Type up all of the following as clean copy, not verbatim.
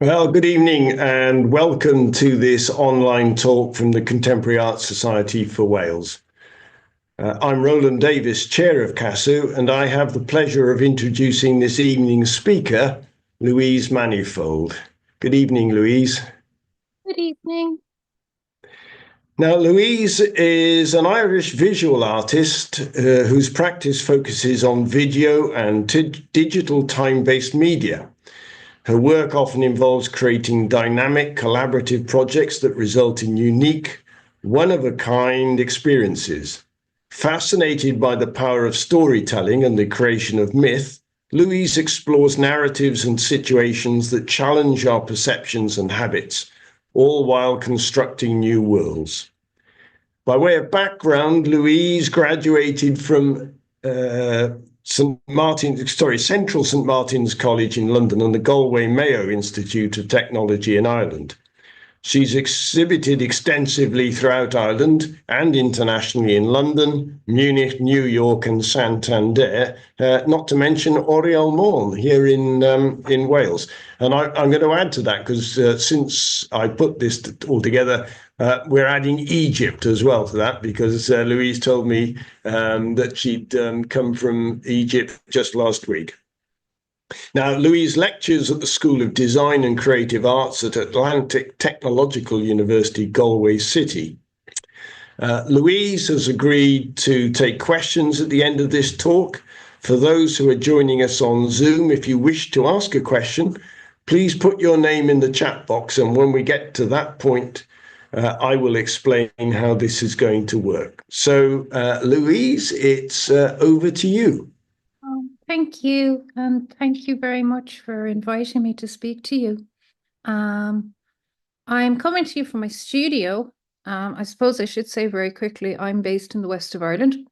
Well, good evening and welcome to this online talk from the Contemporary Art Society for Wales. I'm Roland Davis, Chair of CASU, and I have the pleasure of introducing this evening's speaker, Louise Manifold. Good evening, Louise. Good evening. Now, Louise is an Irish visual artist whose practice focuses on video and digital time-based media. Her work often involves creating dynamic, collaborative projects that result in unique, one-of-a-kind experiences. Fascinated by the power of storytelling and the creation of myth, Louise explores narratives and situations that challenge our perceptions and habits, all while constructing new worlds. By way of background, Louise graduated from Central St Martin's College in London and the Galway Mayo Institute of Technology in Ireland. She's exhibited extensively throughout Ireland and internationally in London, Munich, New York, and Santander, not to mention Oriel Môn here in Wales. And I'm going to add to that because since I put this all together, we're adding Egypt as well to that because Louise told me that she'd come from Egypt just last week. Now, Louise lectures at the School of Design and Creative Arts at Atlantic Technological University, Galway City. Louise has agreed to take questions at the end of this talk. For those who are joining us on Zoom, if you wish to ask a question, please put your name in the chat box, and when we get to that point, I will explain how this is going to work. So, Louise, it's over to you. Thank you, and thank you very much for inviting me to speak to you. I'm coming to you from my studio. I suppose I should say very quickly, I'm based in the west of Ireland,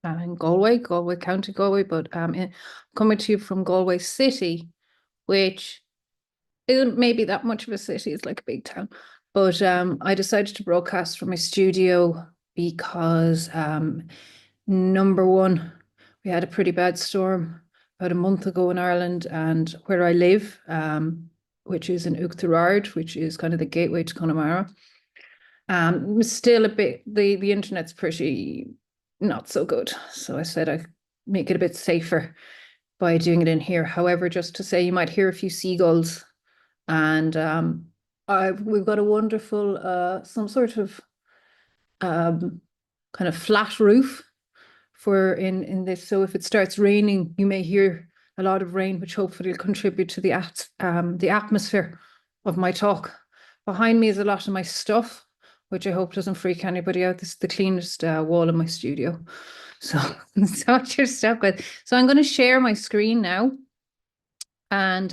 in Galway, County Galway, but I'm coming to you from Galway City, which isn't maybe that much of a city, it's like a big town. But I decided to broadcast from my studio because, number one, we had a pretty bad storm about a month ago in Ireland, and where I live, which is in Uachtarard, which is kind of the gateway to Connemara, still a bit, the internet's pretty not so good. So I said I'd make it a bit safer by doing it in here. However, just to say, you might hear a few seagulls, and we've got a wonderful, some sort of kind of flat roof for in this. So if it starts raining, you may hear a lot of rain, which hopefully will contribute to the atmosphere of my talk. Behind me is a lot of my stuff, which I hope doesn't freak anybody out. This is the cleanest wall in my studio. So that's what you're stuck with. So I'm going to share my screen now. And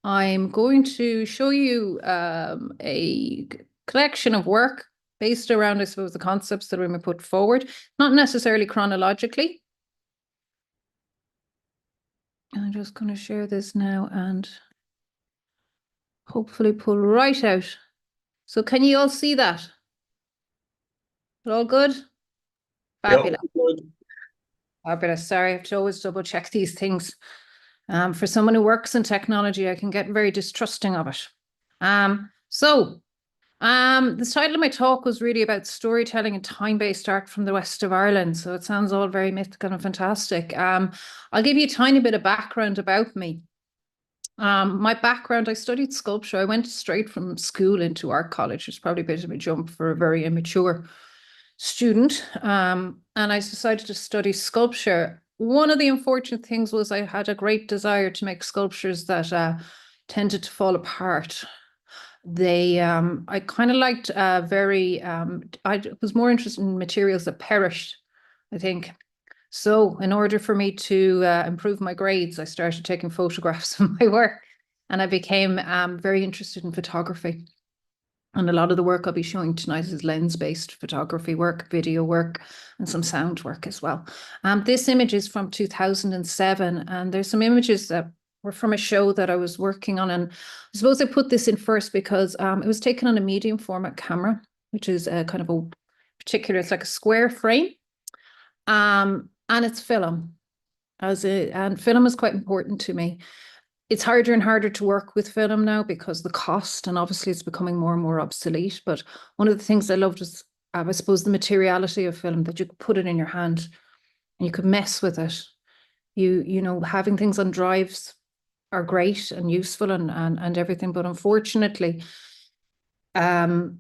I'm going to show you a collection of work based around, I suppose, the concepts that we may put forward, not necessarily chronologically. I'm just going to share this now and hopefully pull right out. So can you all see that? Is it all good? Fabulous. Yep, good. Fabulous. Sorry, I have to always double check these things. For someone who works in technology, I can get very distrusting of it. The title of my talk was really about storytelling and time-based art from the west of Ireland. So it sounds all very mythical and fantastic. I'll give you a tiny bit of background about me. My background, I studied sculpture. I went straight from school into art college. It's probably a bit of a jump for a very immature student. And I decided to study sculpture. One of the unfortunate things was I had a great desire to make sculptures that tended to fall apart. I kind of liked I was more interested in materials that perished, I think. So in order for me to improve my grades, I started taking photographs of my work, and I became very interested in photography. And a lot of the work I'll be showing tonight is lens-based photography work, video work, and some sound work as well. This image is from 2007, and there's some images that were from a show that I was working on. And I suppose I put this in first because it was taken on a medium format camera, which is a kind of a particular, it's like a square frame. And it's film. And film is quite important to me. it's harder and harder to work with film now because the cost, and obviously it's becoming more and more obsolete. But one of the things I loved was, I suppose, the materiality of film, that you could put it in your hand and you could mess with it. You know, having things on drives are great and useful and everything, but unfortunately, there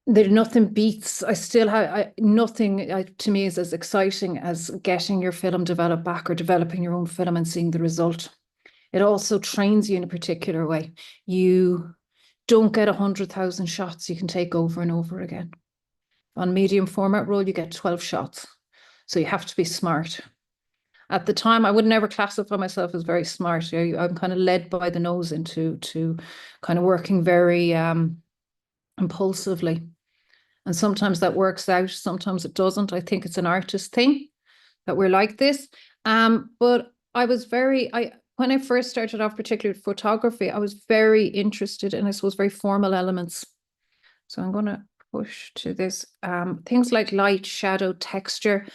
nothing beats. I still have nothing to me is as exciting as getting your film developed back, or developing your own film and seeing the result. It also trains you in a particular way. You don't get 100,000 shots you can take over and over again. On medium format roll, you get 12 shots. So you have to be smart. At the time, I would never classify myself as very smart. I'm kind of led by the nose into kind of working very impulsively. And sometimes that works out, sometimes it doesn't. I think it's an artist thing that we're like this. But I was when I first started off, particularly with photography, I was very interested in, I suppose, very formal elements. So I'm going to push to this. Things like light, shadow, texture,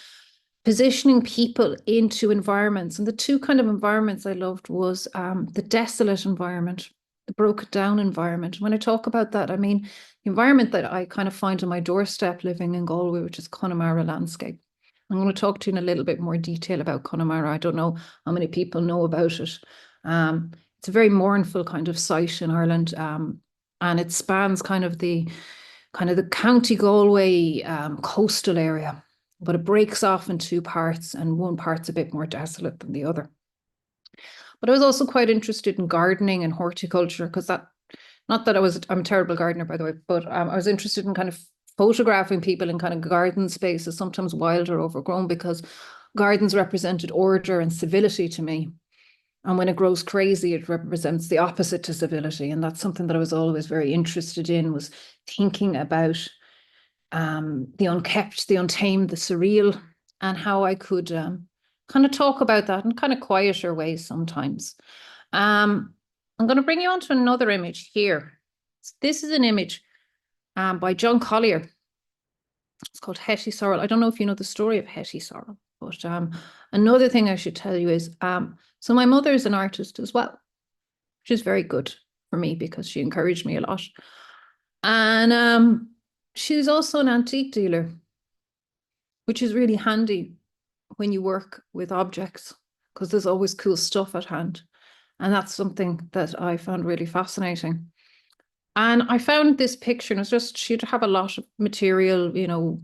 positioning people into environments. And the two kind of environments I loved was the desolate environment, the broken down environment. When I talk about that, I mean the environment that I kind of find on my doorstep living in Galway, which is Connemara landscape. I'm going to talk to you in a little bit more detail about Connemara. I don't know how many people know about it. It's a very mournful kind of site in Ireland, and it spans kind of the County Galway coastal area, but it breaks off in two parts, and one part's a bit more desolate than the other. But I was also quite interested in gardening and horticulture, because not that I'm a terrible gardener, by the way, but I was interested in kind of photographing people in kind of garden spaces, sometimes wild or overgrown, because gardens represented order and civility to me. And when it grows crazy, it represents the opposite to civility. And that's something that I was always very interested in, was thinking about the unkept, the untamed, the surreal, and how I could kind of talk about that in kind of quieter ways sometimes. I'm going to bring you on to another image here. This is an image by John Collier. It's called Hetty Sorrel. I don't know if you know the story of Hetty Sorrel, but another thing I should tell you is, so my mother is an artist as well, which is very good for me because she encouraged me a lot. And she's also an antique dealer, which is really handy when you work with objects, because there's always cool stuff at hand. And that's something that I found really fascinating. And I found this picture, and it's just, she'd have a lot of material, you know,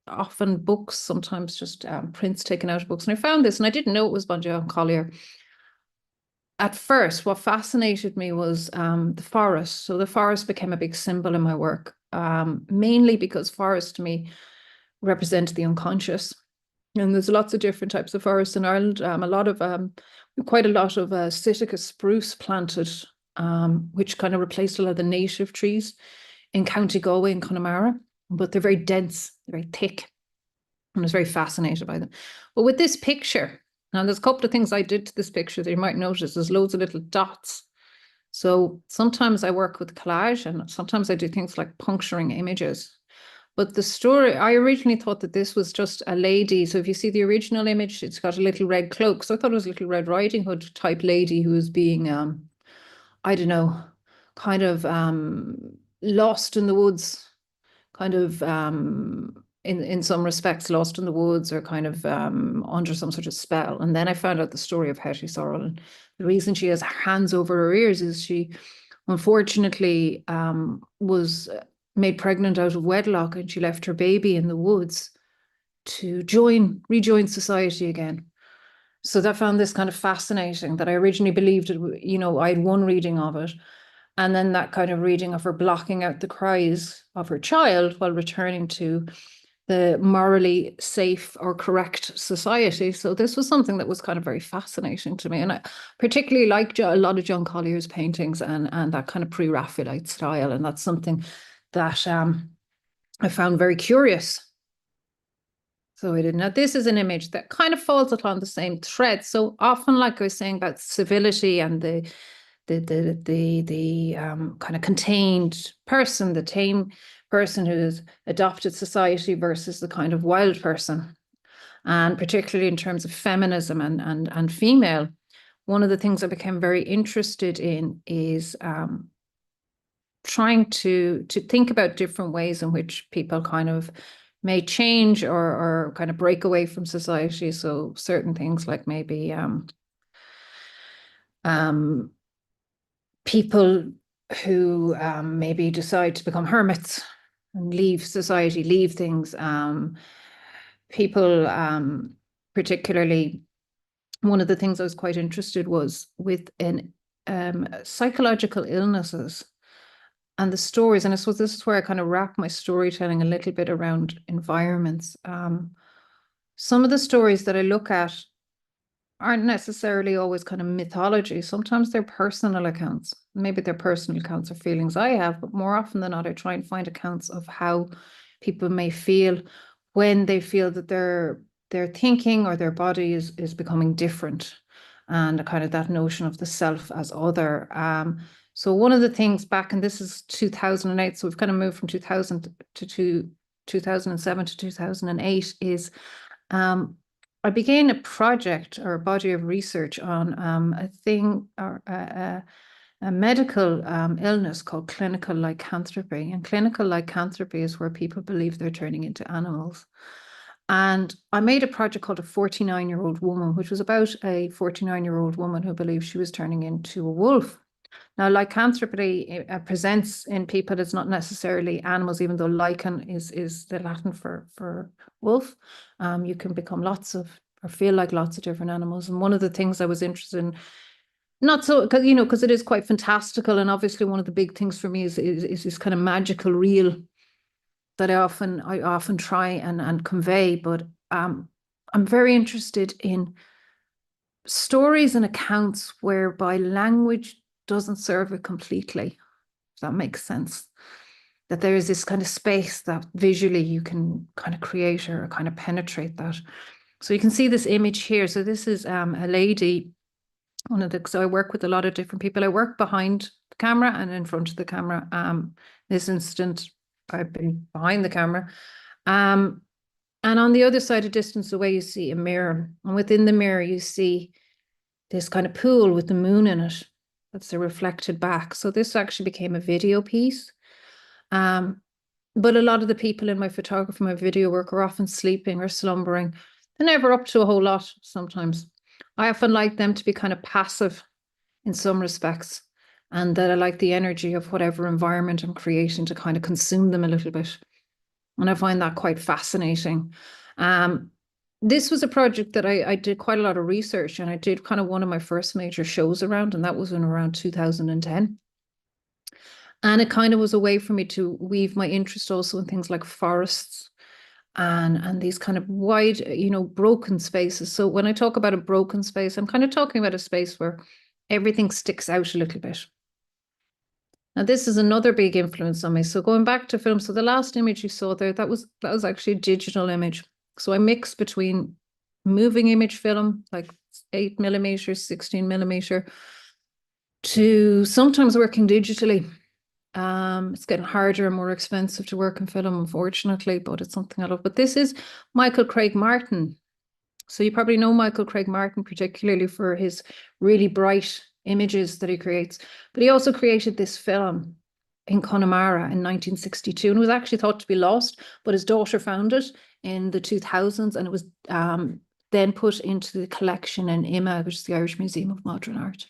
often books, sometimes just prints taken out of books. And I found this, and I didn't know it was by John Collier. At first, what fascinated me was the forest. So the forest became a big symbol in my work, mainly because forests to me represent the unconscious. And there's lots of different types of forests in Ireland. Quite a lot of Sitka spruce planted, which kind of replaced a lot of the native trees in County Galway and Connemara. But they're very dense, they're very thick. And I was very fascinated by them. But with this picture, now there's a couple of things I did to this picture that you might notice. There's loads of little dots. So sometimes I work with collage, and sometimes I do things like puncturing images. But the story, I originally thought that this was just a lady. So if you see the original image, it's got a little red cloak. So I thought it was a Little Red Riding Hood type lady who was being, I don't know, kind of lost in the woods, kind of in some respects lost in the woods, or kind of under some sort of spell. And then I found out the story of Hetty Sorrel. And the reason she has hands over her ears is she unfortunately was made pregnant out of wedlock, and she left her baby in the woods to rejoin society again. So I found this kind of fascinating, that I originally believed it, you know, I had one reading of it, and then that kind of reading of her blocking out the cries of her child while returning to the morally safe or correct society. So this was something that was kind of very fascinating to me. And I particularly liked a lot of John Collier's paintings and that kind of pre-Raphaelite style. And that's something that I found very curious. So I did. Now, this is an image that kind of falls upon the same thread. So often, like I was saying about civility and the kind of contained person, the tame person who has adopted society versus the kind of wild person, and particularly in terms of feminism and female, one of the things I became very interested in is trying to think about different ways in which people kind of may change or kind of break away from society. So certain things like maybe people who maybe decide to become hermits and leave society, leave things. People, particularly, one of the things I was quite interested was with psychological illnesses and the stories. And I suppose this is where I kind of wrap my storytelling a little bit around environments. Some of the stories that I look at aren't necessarily always kind of mythology. Sometimes they're personal accounts. Maybe they're personal accounts of feelings I have, but more often than not, I try and find accounts of how people may feel when they feel that their thinking or their body is becoming different, and kind of that notion of the self as other. So one of the things back, and this is 2008, so we've kind of moved from 2000 to 2007 to 2008, is I began a project or a body of research on a thing or a medical illness called clinical lycanthropy. And clinical lycanthropy is where people believe they're turning into animals. And I made a project called A 49-Year-Old Woman, which was about a 49-year-old woman who believed she was turning into a wolf. Now, lycanthropy presents in people as not necessarily animals, even though lycan is the Latin for wolf. You can become lots of, or feel like lots of different animals. And one of the things I was interested in, not so, because it is quite fantastical. And obviously one of the big things for me is this kind of magical reel that I often try and convey. But I'm very interested in stories and accounts whereby language doesn't serve it completely, if that makes sense. That there is this kind of space that visually you can kind of create or kind of penetrate that. So you can see this image here. So this is a lady, so I work with a lot of different people. I work behind the camera and in front of the camera. This instant, I've been behind the camera. And on the other side of distance away, you see a mirror. And within the mirror, you see this kind of pool with the moon in it. That's a reflected back. So this actually became a video piece. But a lot of the people in my photography, my video work are often sleeping or slumbering. They're never up to a whole lot sometimes. I often like them to be kind of passive in some respects, and that I like the energy of whatever environment I'm creating to kind of consume them a little bit. And I find that quite fascinating. This was a project that I did quite a lot of research, and I did kind of one of my first major shows around, and that was in around 2010. And it kind of was a way for me to weave my interest also in things like forests and these kind of wide, broken spaces. So when I talk about a broken space, I'm kind of talking about a space where everything sticks out a little bit. Now, this is another big influence on me. So going back to film, so the last image you saw there, that was actually a digital image. So I mix between moving image film, like 8mm, 16mm, to sometimes working digitally. It's getting harder and more expensive to work in film, unfortunately, but it's something I love. But this is Michael Craig Martin. So you probably know Michael Craig Martin, particularly for his really bright images that he creates. But he also created this film in Connemara in 1962, and it was actually thought to be lost, but his daughter found it in the 2000s, and it was then put into the collection in IMA, which is the Irish Museum of Modern Art.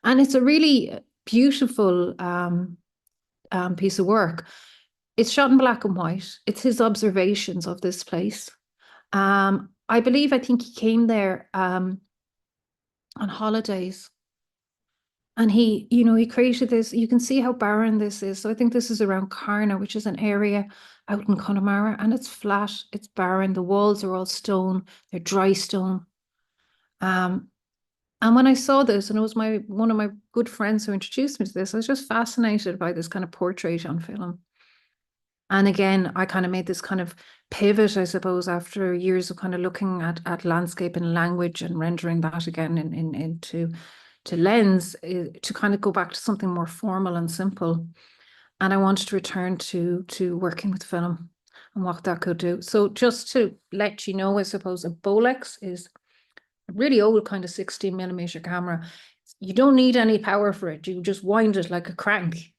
And it's a really beautiful piece of work. It's shot in black and white. It's his observations of this place. I think he came there on holidays, and he created this. You can see how barren this is. So I think this is around Carna, which is an area out in Connemara, and it's flat, it's barren. The walls are all stone, they're dry stone. And when I saw this, and it was one of my good friends who introduced me to this, I was just fascinated by this kind of portrait on film. And again, I kind of made this kind of pivot, I suppose, after years of kind of looking at landscape and language and rendering that again into lens, to kind of go back to something more formal and simple. And I wanted to return to working with film and what that could do. So just to let you know, I suppose a Bolex is really old kind of 16mm camera. You don't need any power for it. You just wind it like a crank.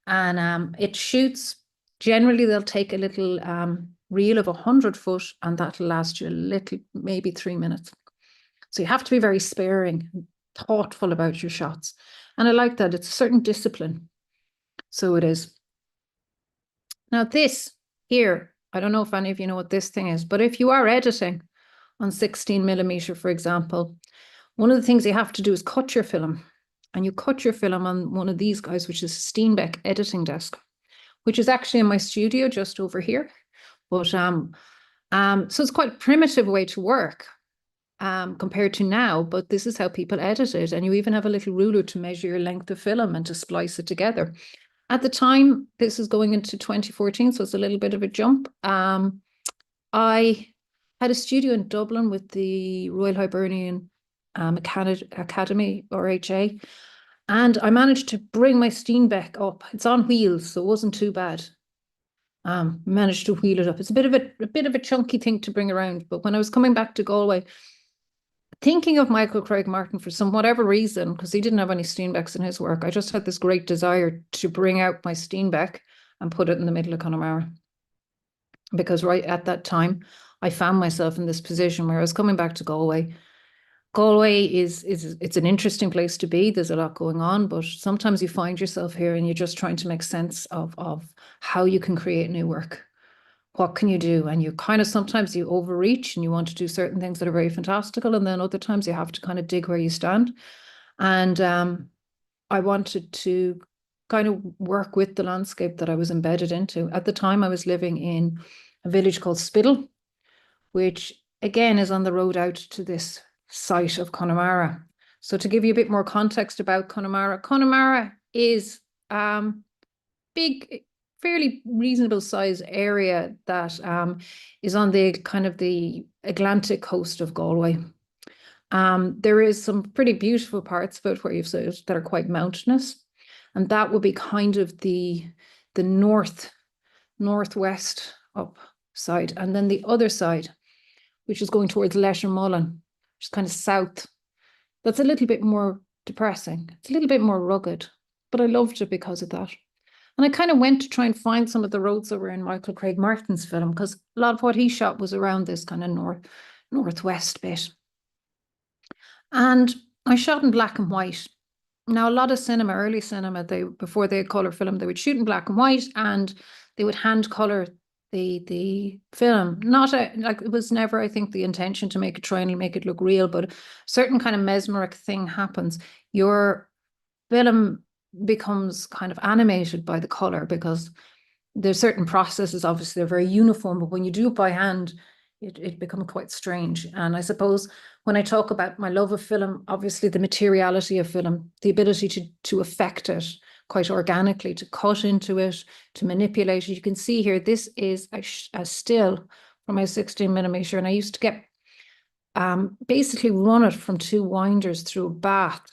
And it shoots, generally they'll take a little reel of 100 foot and that'll last you a little, maybe 3 minutes. So you have to be very sparing, thoughtful about your shots. And I like that. It's a certain discipline. So it is. Now this here, I don't know if any of you know what this thing is, but if you are editing on 16mm, for example, one of the things you have to do is cut your film. And you cut your film on one of these guys, which is Steenbeck editing desk, which is actually in my studio just over here. But so it's quite a primitive way to work compared to now, but this is how people edit it. And you even have a little ruler to measure your length of film and to splice it together. At the time, this is going into 2014, so it's a little bit of a jump. I had a studio in Dublin with the Royal Hibernian Academy, RHA, and I managed to bring my Steenbeck up. It's on wheels, so it wasn't too bad. Managed to wheel it up. It's a bit of a chunky thing to bring around, but when I was coming back to Galway, thinking of Michael Craig Martin for some whatever reason, because he didn't have any Steenbecks in his work, I just had this great desire to bring out my Steenbeck and put it in the middle of Connemara. Because right at that time, I found myself in this position where I was coming back to Galway. Galway it's an interesting place to be. There's a lot going on, but sometimes you find yourself here and you're just trying to make sense of how you can create new work. What can you do? And you kind of sometimes you overreach and you want to do certain things that are very fantastical, and then other times you have to kind of dig where you stand. And I wanted to kind of work with the landscape that I was embedded into. At the time, I was living in a village called Spiddle, which again is on the road out to this site of Connemara. So to give you a bit more context about Connemara, Connemara is big, fairly reasonable size area that is on the kind of the Atlantic coast of Galway. There is some pretty beautiful parts of it where you've said that are quite mountainous, and that would be kind of the northwest up side, and then the other side, which is going towards Lettermullen, which is kind of south. That's a little bit more depressing. It's a little bit more rugged, but I loved it because of that. And I kind of went to try and find some of the roads that were in Michael Craig Martin's film, because a lot of what he shot was around this kind of northwest bit. And I shot in black and white. Now, a lot of cinema, early cinema, before they had colour film, they would shoot in black and white and they would hand colour the film. Like it was never, I think, the intention to try and make it look real, but a certain kind of mesmeric thing happens. Your film becomes kind of animated by the colour, because there's certain processes, obviously they're very uniform, but when you do it by hand, it becomes quite strange. And I suppose when I talk about my love of film, obviously the materiality of film, the ability to affect it quite organically, to cut into it, to manipulate it. You can see here, this is a still from my 16mm, and I used to get basically run it from two winders through a bath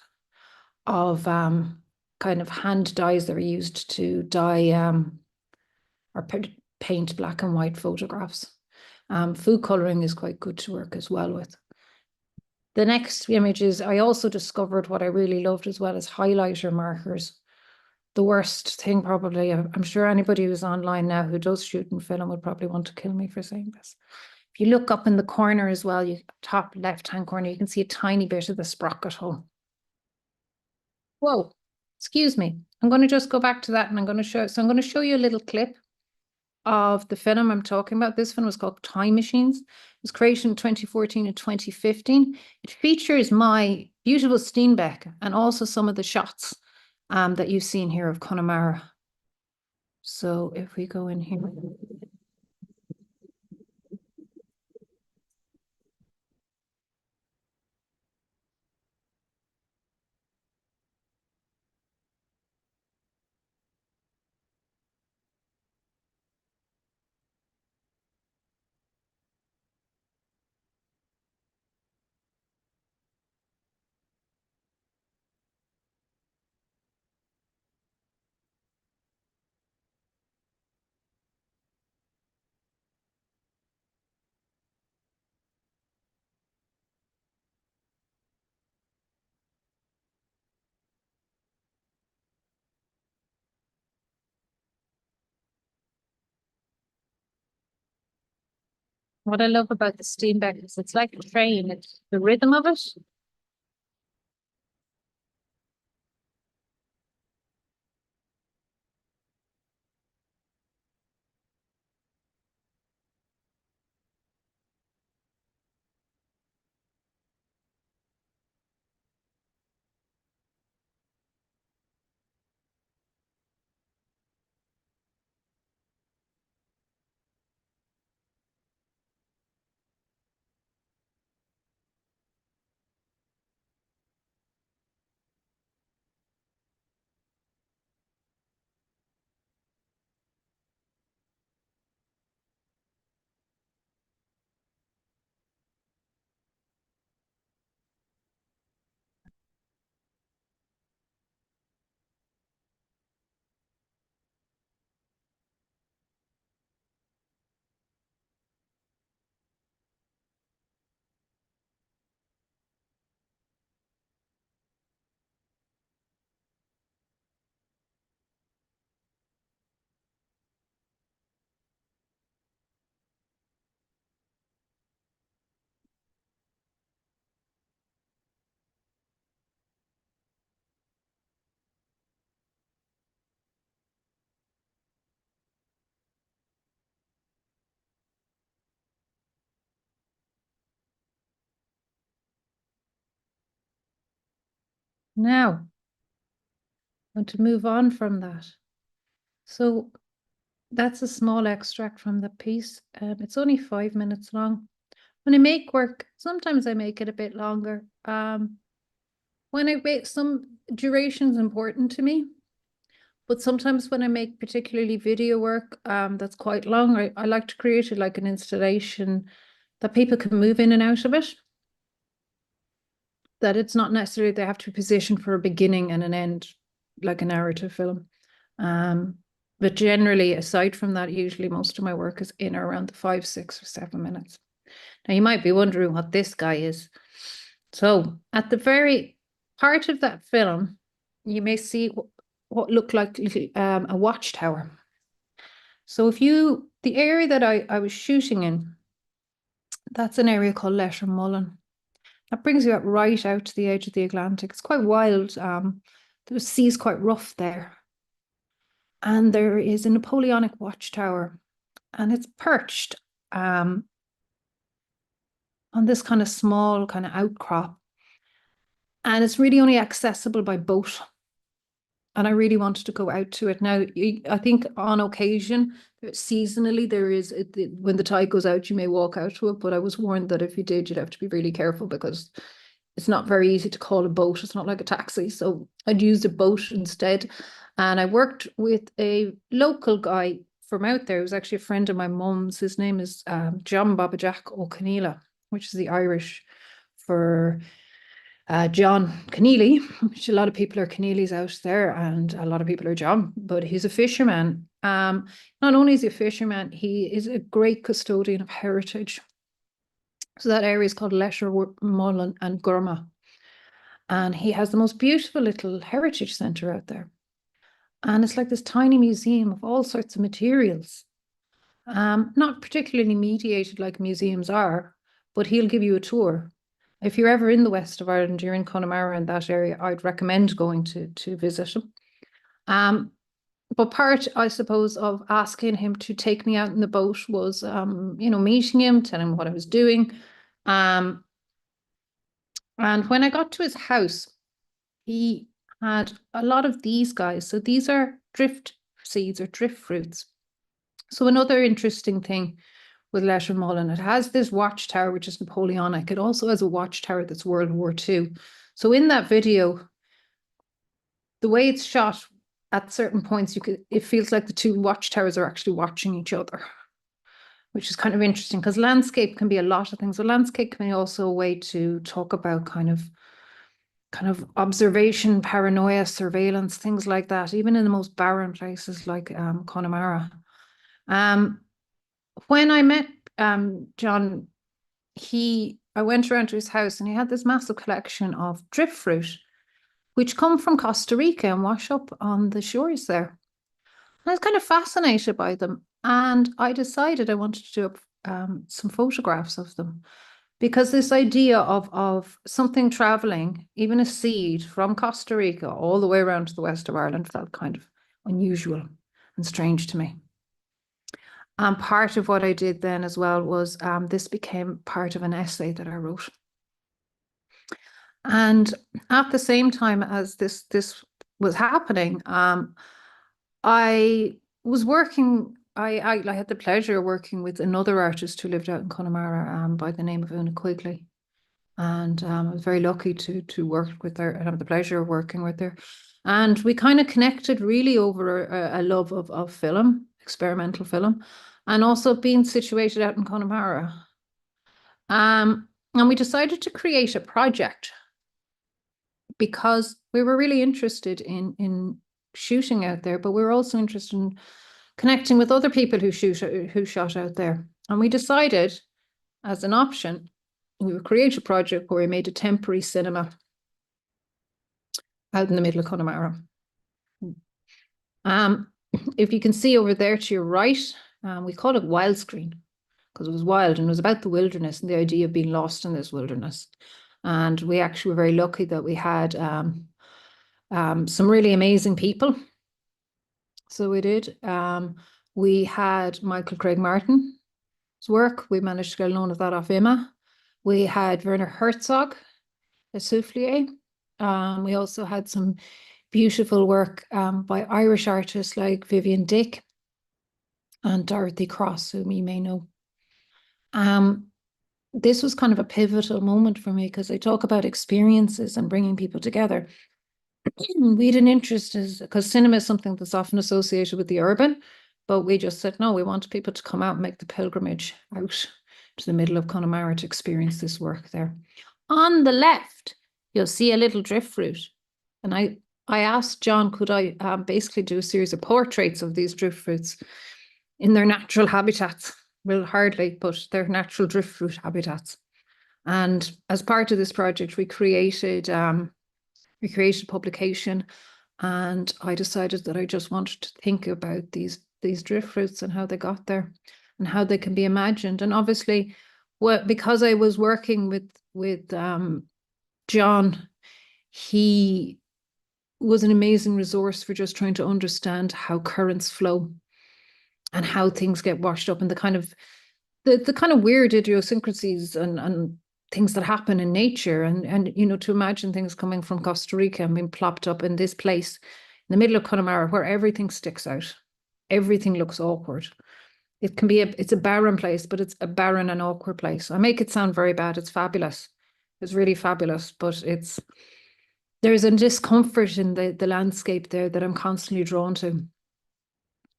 of kind of hand dyes that are used to dye or paint black and white photographs. Food coloring is quite good to work as well with. The next images, I also discovered what I really loved as well as highlighter markers. The worst thing probably, I'm sure anybody who's online now who does shoot in film would probably want to kill me for saying this. If you look up in the corner as well, top left-hand corner, you can see a tiny bit of the sprocket hole. Whoa, excuse me. I'm going to just go back to that and I'm going to show you a little clip of the film I'm talking about. This film was called Time Machines. It was created in 2014 and 2015. It features my beautiful Steenbeck and also some of the shots that you've seen here of Connemara. So if we go in here. What I love about the Steenbeck is it's like a train. It's the rhythm of it. Now, I want to move on from that. So that's a small extract from the piece. It's only 5 minutes long. When I make work, sometimes I make it a bit longer. When I make some duration is important to me, but sometimes when I make particularly video work that's quite long, I like to create it like an installation that people can move in and out of it. That it's not necessarily they have to be positioned for a beginning and an end, like a narrative film. But generally, aside from that, usually most of my work is in or around the 5, 6, or 7 minutes. Now, you might be wondering what this guy is. So, at the very part of that film, you may see what looked like a watchtower. So, the area that I was shooting in, that's an area called Lettermullen. That brings you right out to the edge of the Atlantic. It's quite wild. The sea's quite rough there. And there is a Napoleonic watchtower, and it's perched on this kind of small kind of outcrop. And it's really only accessible by boat. And I really wanted to go out to it. Now, I think on occasion, seasonally, there is, when the tide goes out, you may walk out to it. But I was warned that if you did, you'd have to be really careful because it's not very easy to call a boat. It's not like a taxi. So I'd used a boat instead. And I worked with a local guy from out there. He was actually a friend of my mum's. His name is John Babajack O'Keneela, which is the Irish for John Keneally, which a lot of people are Keneallys out there, and a lot of people are John, but he's a fisherman. Not only is he a fisherman, he is a great custodian of heritage. So that area is called Lettermullen and Gurma. And he has the most beautiful little heritage centre out there. And it's like this tiny museum of all sorts of materials. Not particularly mediated like museums are, but he'll give you a tour. If you're ever in the west of Ireland, you're in Connemara in that area, I'd recommend going to visit him. But part, I suppose, of asking him to take me out in the boat was, meeting him, telling him what I was doing. And when I got to his house, he had a lot of these guys. So these are drift seeds or drift fruits. So another interesting thing with Lettermullen, it has this watchtower, which is Napoleonic. It also has a watchtower that's World War II. So in that video, the way it's shot, at certain points, it feels like the two watchtowers are actually watching each other, which is kind of interesting because landscape can be a lot of things. So landscape can be also a way to talk about kind of observation, paranoia, surveillance, things like that, even in the most barren places like Connemara. When I met John, I went around to his house and he had this massive collection of drift fruit, which come from Costa Rica and wash up on the shores there. And I was kind of fascinated by them. And I decided I wanted to do some photographs of them. Because this idea of something traveling, even a seed from Costa Rica all the way around to the west of Ireland, felt kind of unusual and strange to me. And part of what I did then as well was this became part of an essay that I wrote. And at the same time as this was happening, I was working. I had the pleasure of working with another artist who lived out in Connemara by the name of Una Quigley. And I was very lucky to work with her and have the pleasure of working with her. And we kind of connected really over a love of film, experimental film, and also being situated out in Connemara. And we decided to create a project because we were really interested in shooting out there, but we were also interested in connecting with other people who shot out there. And we decided, as an option, we would create a project where we made a temporary cinema out in the middle of Connemara. If you can see over there to your right, we called it Wild Screen because it was wild and it was about the wilderness and the idea of being lost in this wilderness. And we actually were very lucky that we had some really amazing people. So we did. We had Michael Craig Martin's work. We managed to get a loan of that off Emma. We had Werner Herzog, a soufflier. We also had some beautiful work by Irish artists like Vivian Dick and Dorothy Cross, whom you may know. This was kind of a pivotal moment for me because I talk about experiences and bringing people together. We had an interest because cinema is something that's often associated with the urban, but we just said, no, we want people to come out and make the pilgrimage out to the middle of Connemara to experience this work there. On the left, you'll see a little driftfruit. And I asked John, could I basically do a series of portraits of these driftfruits in their natural habitats? Well, hardly, but their natural driftfruit habitats. And as part of this project, we created publication, and I decided that I just wanted to think about these driftfruits and how they got there and how they can be imagined. And obviously, because I was working with John, he was an amazing resource for just trying to understand how currents flow and how things get washed up and the kind of weird idiosyncrasies and things that happen in nature, and you know, to imagine things coming from Costa Rica and being plopped up in this place in the middle of Connemara where everything sticks out, everything looks awkward. It can be it's a barren place, but it's a barren and awkward place. I make it sound very bad. It's fabulous. It's really fabulous, but there's a discomfort in the landscape there that I'm constantly drawn to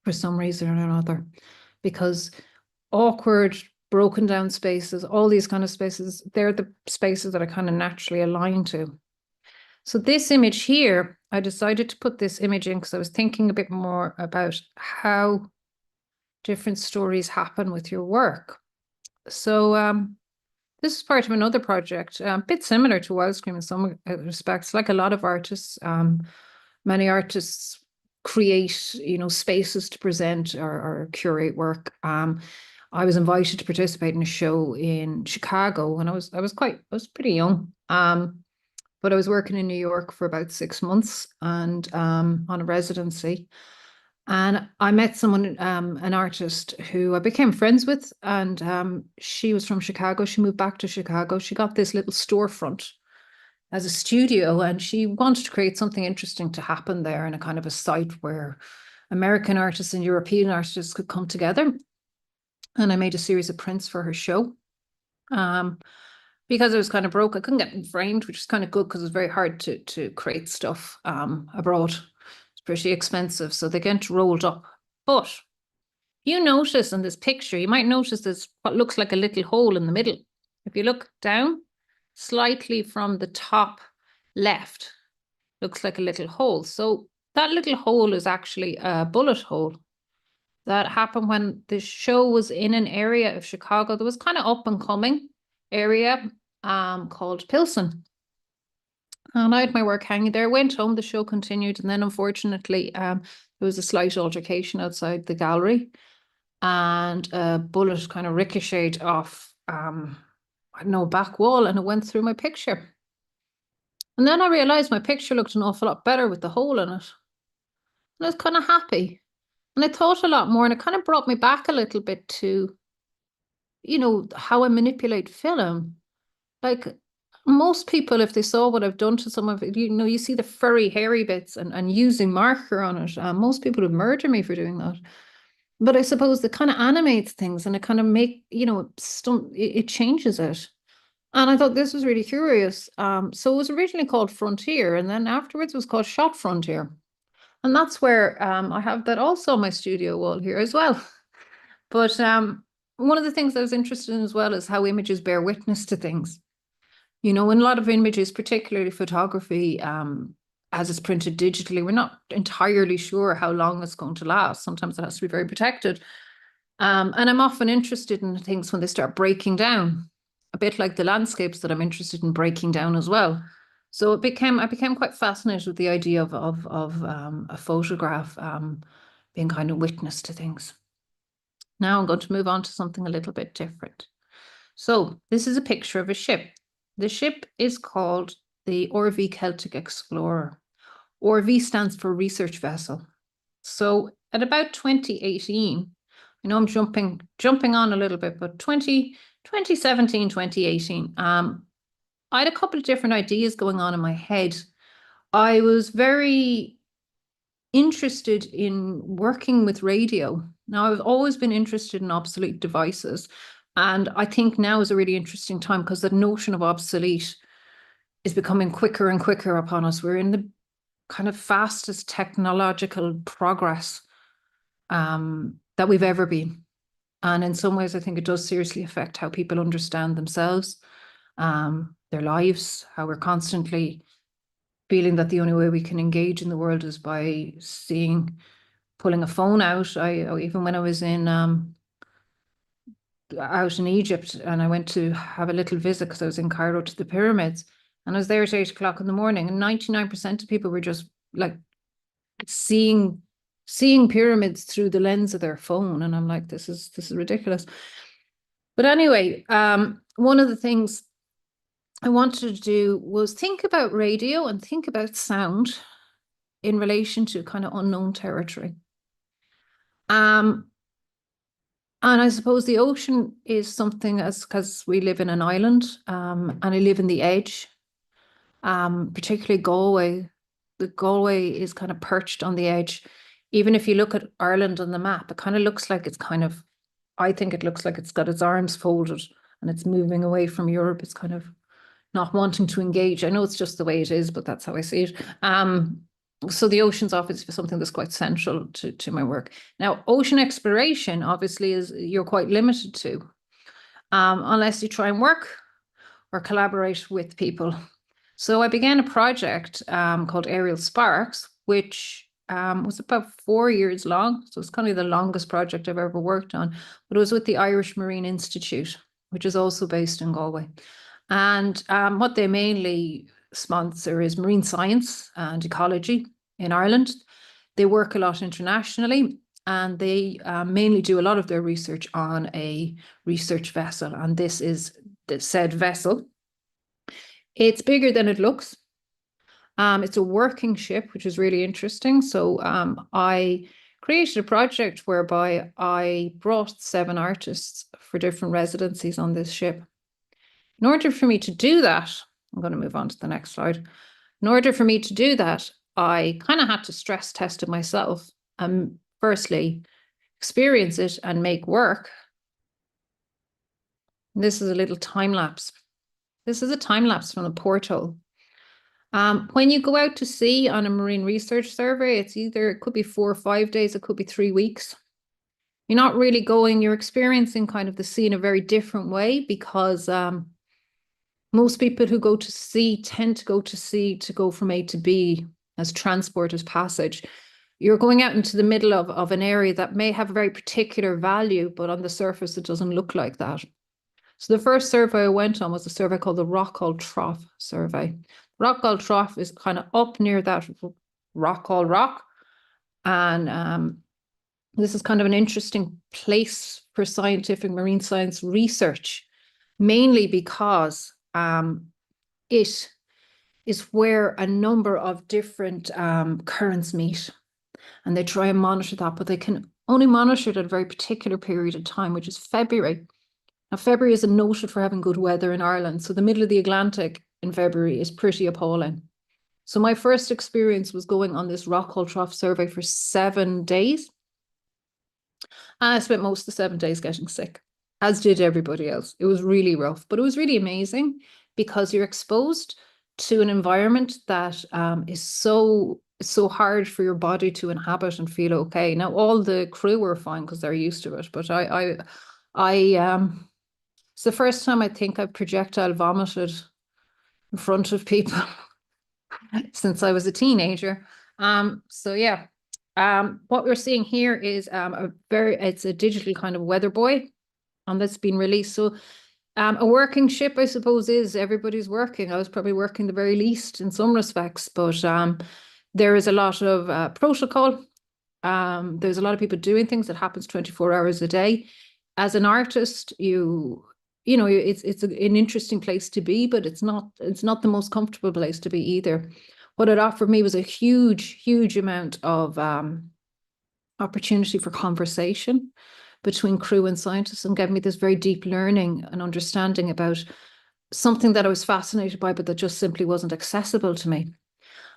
for some reason or another, because awkward, broken down spaces, all these kind of spaces, they're the spaces that I kind of naturally align to. So this image here, I decided to put this image in because I was thinking a bit more about how different stories happen with your work. So this is part of another project, a bit similar to Wild Scream in some respects. Like a lot of artists, many artists create, you know, spaces to present or curate work. I was invited to participate in a show in Chicago when I was pretty young. But I was working in New York for about 6 months and on a residency. And I met someone, an artist who I became friends with, and she was from Chicago. She moved back to Chicago. She got this little storefront as a studio, and she wanted to create something interesting to happen there in a kind of a site where American artists and European artists could come together. And I made a series of prints for her show. Because I was kind of broke, I couldn't get them framed, which is kind of good because it's very hard to create stuff abroad. It's pretty expensive, so they get rolled up. But you notice in this picture, you might notice there's what looks like a little hole in the middle. If you look down slightly from the top left, looks like a little hole. So that little hole is actually a bullet hole that happened when the show was in an area of Chicago that was kind of up and coming area called Pilsen. And I had my work hanging there, went home, the show continued, and then unfortunately there was a slight altercation outside the gallery. and a bullet kind of ricocheted off, I don't know, back wall, and it went through my picture. And then I realized my picture looked an awful lot better with the hole in it. And I was kind of happy. And I thought a lot more, and it kind of brought me back a little bit to, how I manipulate film. Like most people, if they saw what I've done to some of it, you see the furry, hairy bits and using marker on it. Most people would murder me for doing that. But I suppose it kind of animates things and it kind of it changes it. And I thought this was really curious. So it was originally called Frontier, and then afterwards it was called Shot Frontier. And that's where I have that also on my studio wall here as well. But one of the things I was interested in as well is how images bear witness to things. In a lot of images, particularly photography, as it's printed digitally, we're not entirely sure how long it's going to last. Sometimes it has to be very protected. And I'm often interested in things when they start breaking down, a bit like the landscapes that I'm interested in breaking down as well. So I became quite fascinated with the idea of a photograph being kind of witness to things. Now I'm going to move on to something a little bit different. So this is a picture of a ship. The ship is called the RV Celtic Explorer. RV stands for research vessel. So at about 2018, I know I'm jumping on a little bit, but 2017, 2018, I had a couple of different ideas going on in my head. I was very interested in working with radio. Now, I've always been interested in obsolete devices. And I think now is a really interesting time because the notion of obsolete is becoming quicker and quicker upon us. We're in the kind of fastest technological progress that we've ever been. And in some ways, I think it does seriously affect how people understand themselves, their lives, how we're constantly feeling that the only way we can engage in the world is by pulling a phone out. Even when I was out in Egypt and I went to have a little visit because I was in Cairo to the pyramids, and I was there at 8 o'clock in the morning, and 99% of people were just like seeing pyramids through the lens of their phone. And I'm like, this is ridiculous. But anyway, one of the things I wanted to do was think about radio and think about sound in relation to kind of unknown territory. And I suppose the ocean is something, because we live in an island, and I live in the edge, particularly Galway. The Galway is kind of perched on the edge. Even if you look at Ireland on the map, it kind of looks like I think it looks like it's got its arms folded and it's moving away from Europe. It's kind of not wanting to engage. I know it's just the way it is, but that's how I see it. So the ocean's obviously something that's quite central to my work. Now, ocean exploration obviously you're quite limited to, unless you try and work or collaborate with people. So I began a project called Aerial Sparks, which was about 4 years long. So it's kind of the longest project I've ever worked on, but it was with the Irish Marine Institute, which is also based in Galway. And what they mainly sponsor is marine science and ecology in Ireland. They work a lot internationally, and they mainly do a lot of their research on a research vessel. And this is the said vessel. It's bigger than it looks. It's a working ship, which is really interesting. So I created a project whereby I brought 7 artists for different residencies on this ship. In order for me to do that, I'm going to move on to the next slide. In order for me to do that, I kind of had to stress test it myself and firstly experience it and make work. This is a little time lapse. This is a time lapse from the porthole. When you go out to sea on a marine research survey, it could be 4 or 5 days, it could be 3 weeks. You're not really you're experiencing kind of the sea in a very different way because most people who go to sea tend to go to sea to go from A to B as transport, as passage. You're going out into the middle of an area that may have a very particular value, but on the surface, it doesn't look like that. So the first survey I went on was a survey called the Rockall Trough survey. Rockall Trough is kind of up near that Rockall Rock. And This is kind of an interesting place for scientific marine science research, mainly because it is where a number of different currents meet, and they try and monitor that, but they can only monitor it at a very particular period of time, which is February. Now, February isn't noted for having good weather in Ireland, so the middle of the Atlantic in February is pretty appalling. So my first experience was going on this Rockall Trough survey for 7 days. I spent most of the 7 days getting sick, as did everybody else. It was really rough, but it was really amazing because you're exposed to an environment that is so hard for your body to inhabit and feel okay. Now, all the crew were fine because they're used to it, but it's the first time I think I've projectile vomited in front of people since I was a teenager. So yeah. What we're seeing here is it's a digital kind of weather buoy, and that's been released. So a working ship, I suppose, is everybody's working. I was probably working the very least in some respects, but there is a lot of protocol. There's a lot of people doing things that happens 24 hours a day. As an artist, you know, it's an interesting place to be, but it's not the most comfortable place to be either. What it offered me was a huge amount of opportunity for conversation between crew and scientists, and gave me this very deep learning and understanding about something that I was fascinated by, but that just simply wasn't accessible to me.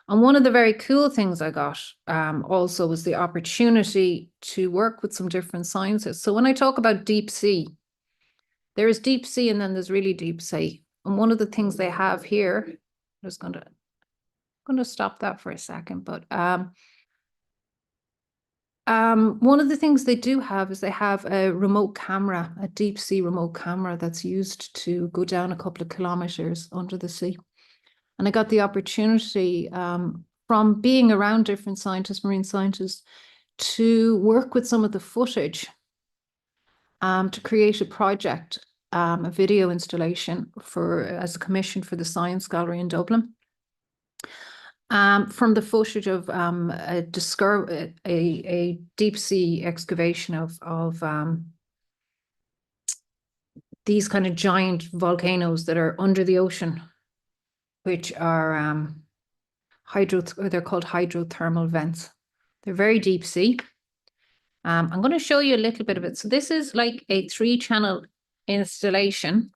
And one of the very cool things I got also was the opportunity to work with some different scientists. So when I talk about deep sea, there is deep sea and then there's really deep sea. And one of the things they have here, I'm just going to stop that for a second, but one of the things they do have is they have a remote camera, a deep sea remote camera that's used to go down a couple of kilometers under the sea. And I got the opportunity from being around different scientists, marine scientists, to work with some of the footage to create a project, a video installation as a commission for the Science Gallery in Dublin. From the footage of a deep sea excavation of these kind of giant volcanoes that are under the ocean, which are they're called hydrothermal vents. They're very deep sea. I'm going to show you a little bit of it. So this is like a 3-channel installation.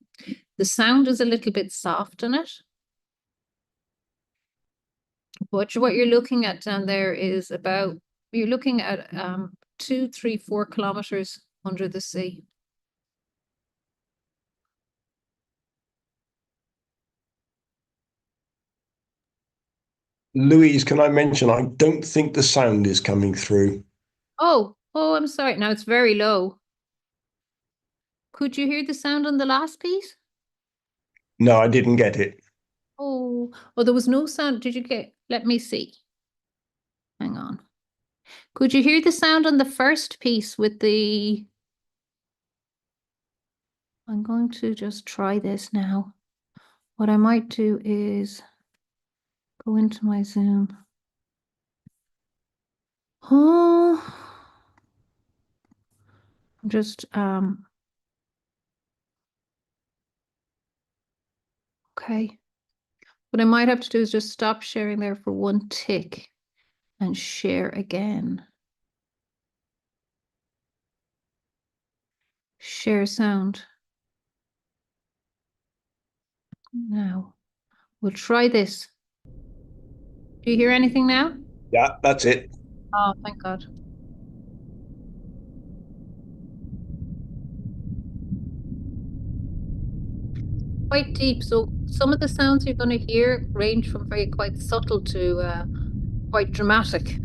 The sound is a little bit soft in it. But what you're looking at down there is you're looking at 2, 3, 4 kilometers under the sea. Louise, can I mention, I don't think the sound is coming through. Oh, I'm sorry. Now it's very low. Could you hear the sound on the last piece? No, I didn't get it. Oh, there was no sound. Did you get? Let me see. Hang on. Could you hear the sound on the first piece with the... I'm going to just try this now. What I might do is go into my Zoom. Oh, just okay. What I might have to do is just stop sharing there for 1 tick and share again. Share sound. Now, we'll try this. Do you hear anything now? Yeah, that's it. Oh, thank God. Quite deep. So some of the sounds you're going to hear range from quite subtle to quite dramatic.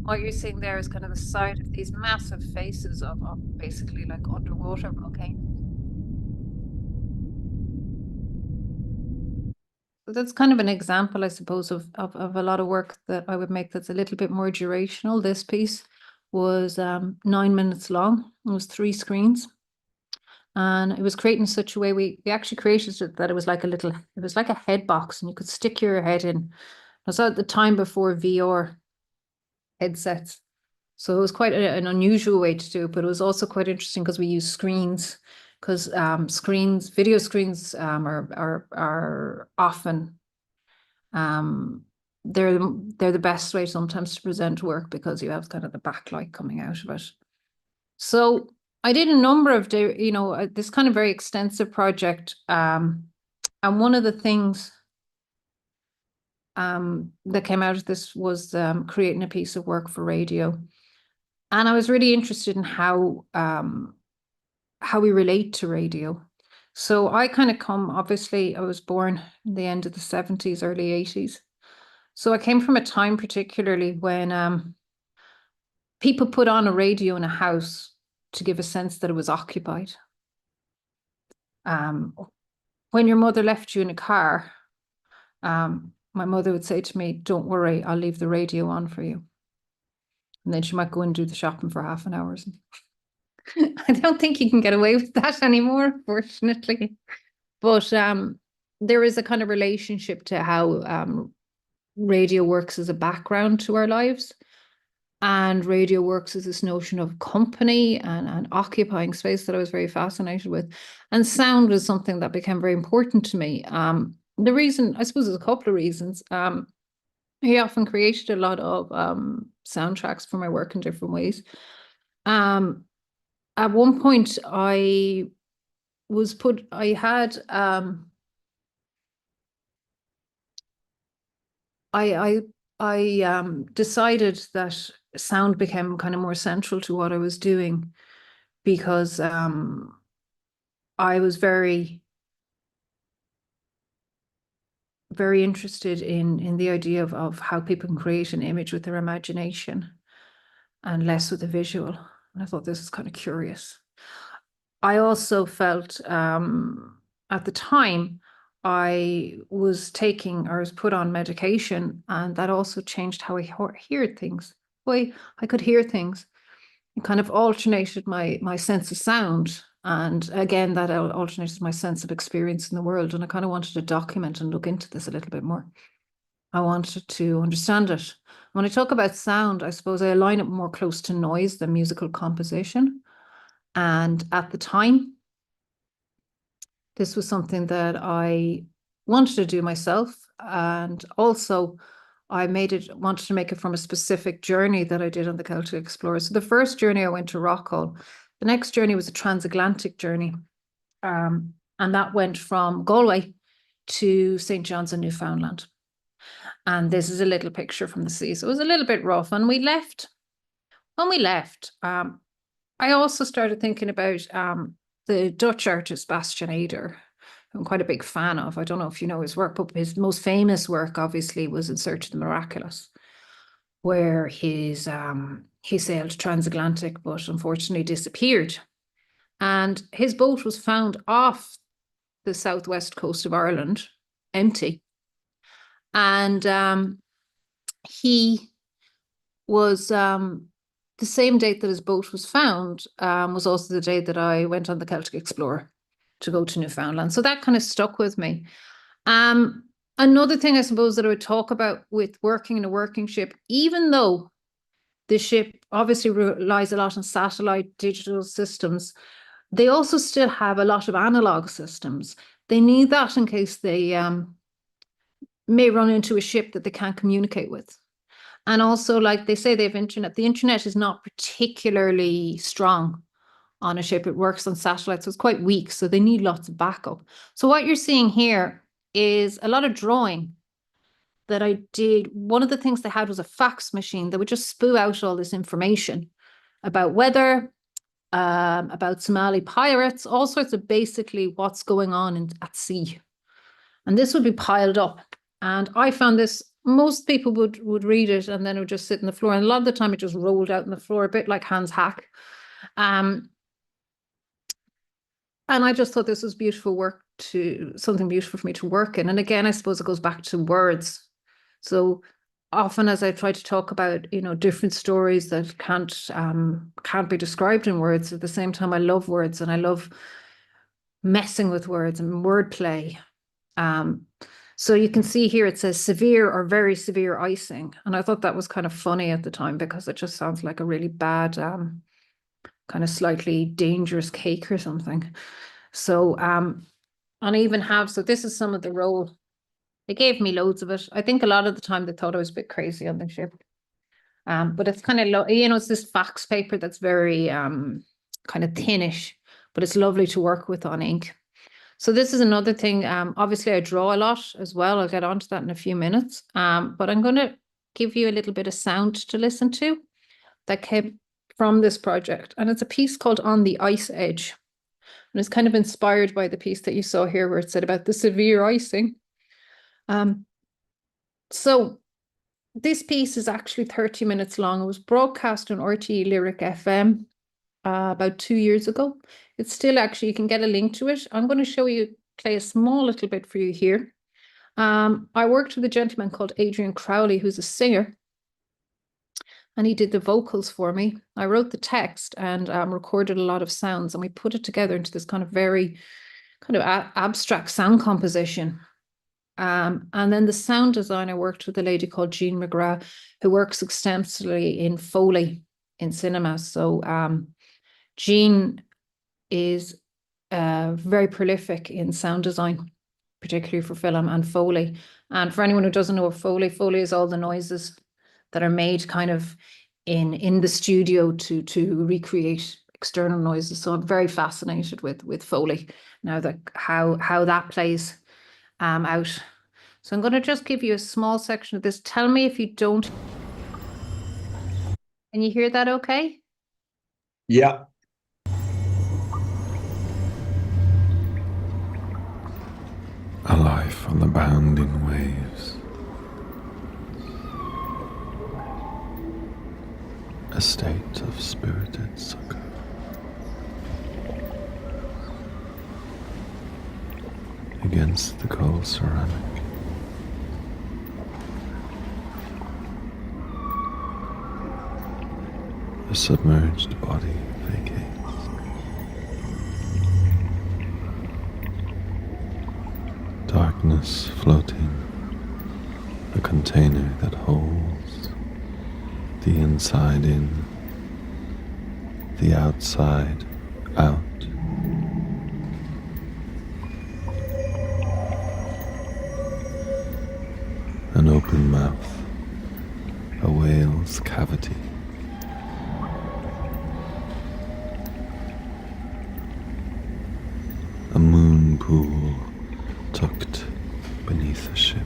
what you're seeing there is kind of the side of these massive faces of basically like underwater volcanoes. So that's kind of an example, I suppose, of a lot of work that I would make that's a little bit more durational. This piece was 9 minutes long. It was 3 screens. And it was created in such a way, we actually created it that it was like a head box and you could stick your head in. It was at the time before VR headsets. So it was quite an unusual way to do it, but it was also quite interesting because we use screens, because video screens are often they're the best way sometimes to present work because you have kind of the backlight coming out of it. So I did a number of this kind of very extensive project, and one of the things that came out of this was creating a piece of work for radio. And I was really interested in how we relate to radio. So I kind of obviously, I was born in the end of the 70s, early 80s. So I came from a time particularly when people put on a radio in a house to give a sense that it was occupied. When your mother left you in a car, my mother would say to me, "Don't worry, I'll leave the radio on for you." And then she might go and do the shopping for half an hour. I don't think you can get away with that anymore, fortunately. But there is a kind of relationship to how radio works as a background to our lives. And radio works as this notion of company and occupying space that I was very fascinated with. And sound was something that became very important to me. The reason, I suppose, there's a couple of reasons. I often created a lot of soundtracks for my work in different ways. At one point, I decided that sound became kind of more central to what I was doing because I was very, very interested in the idea of how people can create an image with their imagination and less with the visual. And I thought this was kind of curious. I also felt at the time I was put on medication, and that also changed how I hear things. Way I could hear things. It kind of alternated my sense of sound. And again, that alternated my sense of experience in the world. And I kind of wanted to document and look into this a little bit more. I wanted to understand it. When I talk about sound, I suppose I align it more close to noise than musical composition. And at the time, this was something that I wanted to do myself. And also, I wanted to make it from a specific journey that I did on the Celtic Explorer. So the first journey I went to Rockall. The next journey was a transatlantic journey. And that went from Galway to St. John's in Newfoundland. And this is a little picture from the sea. So it was a little bit rough. And we left. When we left, I also started thinking about the Dutch artist Bastian Eder, who I'm quite a big fan of. I don't know if you know his work, but his most famous work, obviously, was In Search of the Miraculous, where he sailed transatlantic, but unfortunately disappeared. And his boat was found off the southwest coast of Ireland, empty. And he was the same date that his boat was found was also the day that I went on the Celtic Explorer to go to Newfoundland. So that kind of stuck with me. Another thing I suppose that I would talk about with working in a working ship, even though the ship obviously relies a lot on satellite digital systems, they also still have a lot of analog systems. They need that in case they may run into a ship that they can't communicate with. And also, like they say, they have internet. The internet is not particularly strong on a ship. It works on satellites, so it's quite weak. So they need lots of backup. So what you're seeing here is a lot of drawing that I did. One of the things they had was a fax machine that would just spew out all this information about weather, about Somali pirates, all sorts of basically what's going on at sea. And this would be piled up. And I found this most people would read it and then it would just sit on the floor. And a lot of the time it just rolled out on the floor, a bit like Hans Hack. And I just thought this was beautiful work, something beautiful for me to work in. And again, I suppose it goes back to words. So often as I try to talk about, different stories that can't be described in words, at the same time, I love words and I love messing with words and wordplay. So you can see here it says severe or very severe icing. And I thought that was kind of funny at the time because it just sounds like a really bad, kind of slightly dangerous cake or something. So, and I even have, so this is some of the roll. They gave me loads of it. I think a lot of the time they thought I was a bit crazy on the ship. But it's kind of, it's this fax paper that's very kind of thinnish, but it's lovely to work with on ink. So this is another thing. Obviously, I draw a lot as well. I'll get onto that in a few minutes. But I'm going to give you a little bit of sound to listen to that came from this project. And it's a piece called On the Ice Edge. And it's kind of inspired by the piece that you saw here where it said about the severe icing. So this piece is actually 30 minutes long. It was broadcast on RTE Lyric FM about 2 years ago. It's still actually, you can get a link to it. I'm going to play a small little bit for you here. I worked with a gentleman called Adrian Crowley, who's a singer, and he did the vocals for me. I wrote the text and recorded a lot of sounds, and we put it together into this kind of very kind of abstract sound composition. And then the sound design, I worked with a lady called Jean McGrath, who works extensively in Foley in cinema. So Jean is very prolific in sound design, particularly for film and Foley. And for anyone who doesn't know what Foley is all the noises that are made kind of in the studio to recreate external noises. So I'm very fascinated with Foley now, that how that plays out. So I'm going to just give you a small section of this. Tell me if you don't. Can you hear that okay? Yeah. A life on the bounding waves. A state of spirited succor. Against the cold ceramic. The submerged body vacates. Darkness floating, a container that holds the inside in, the outside out. An open mouth, a whale's cavity. A moon pool tucked beneath a ship.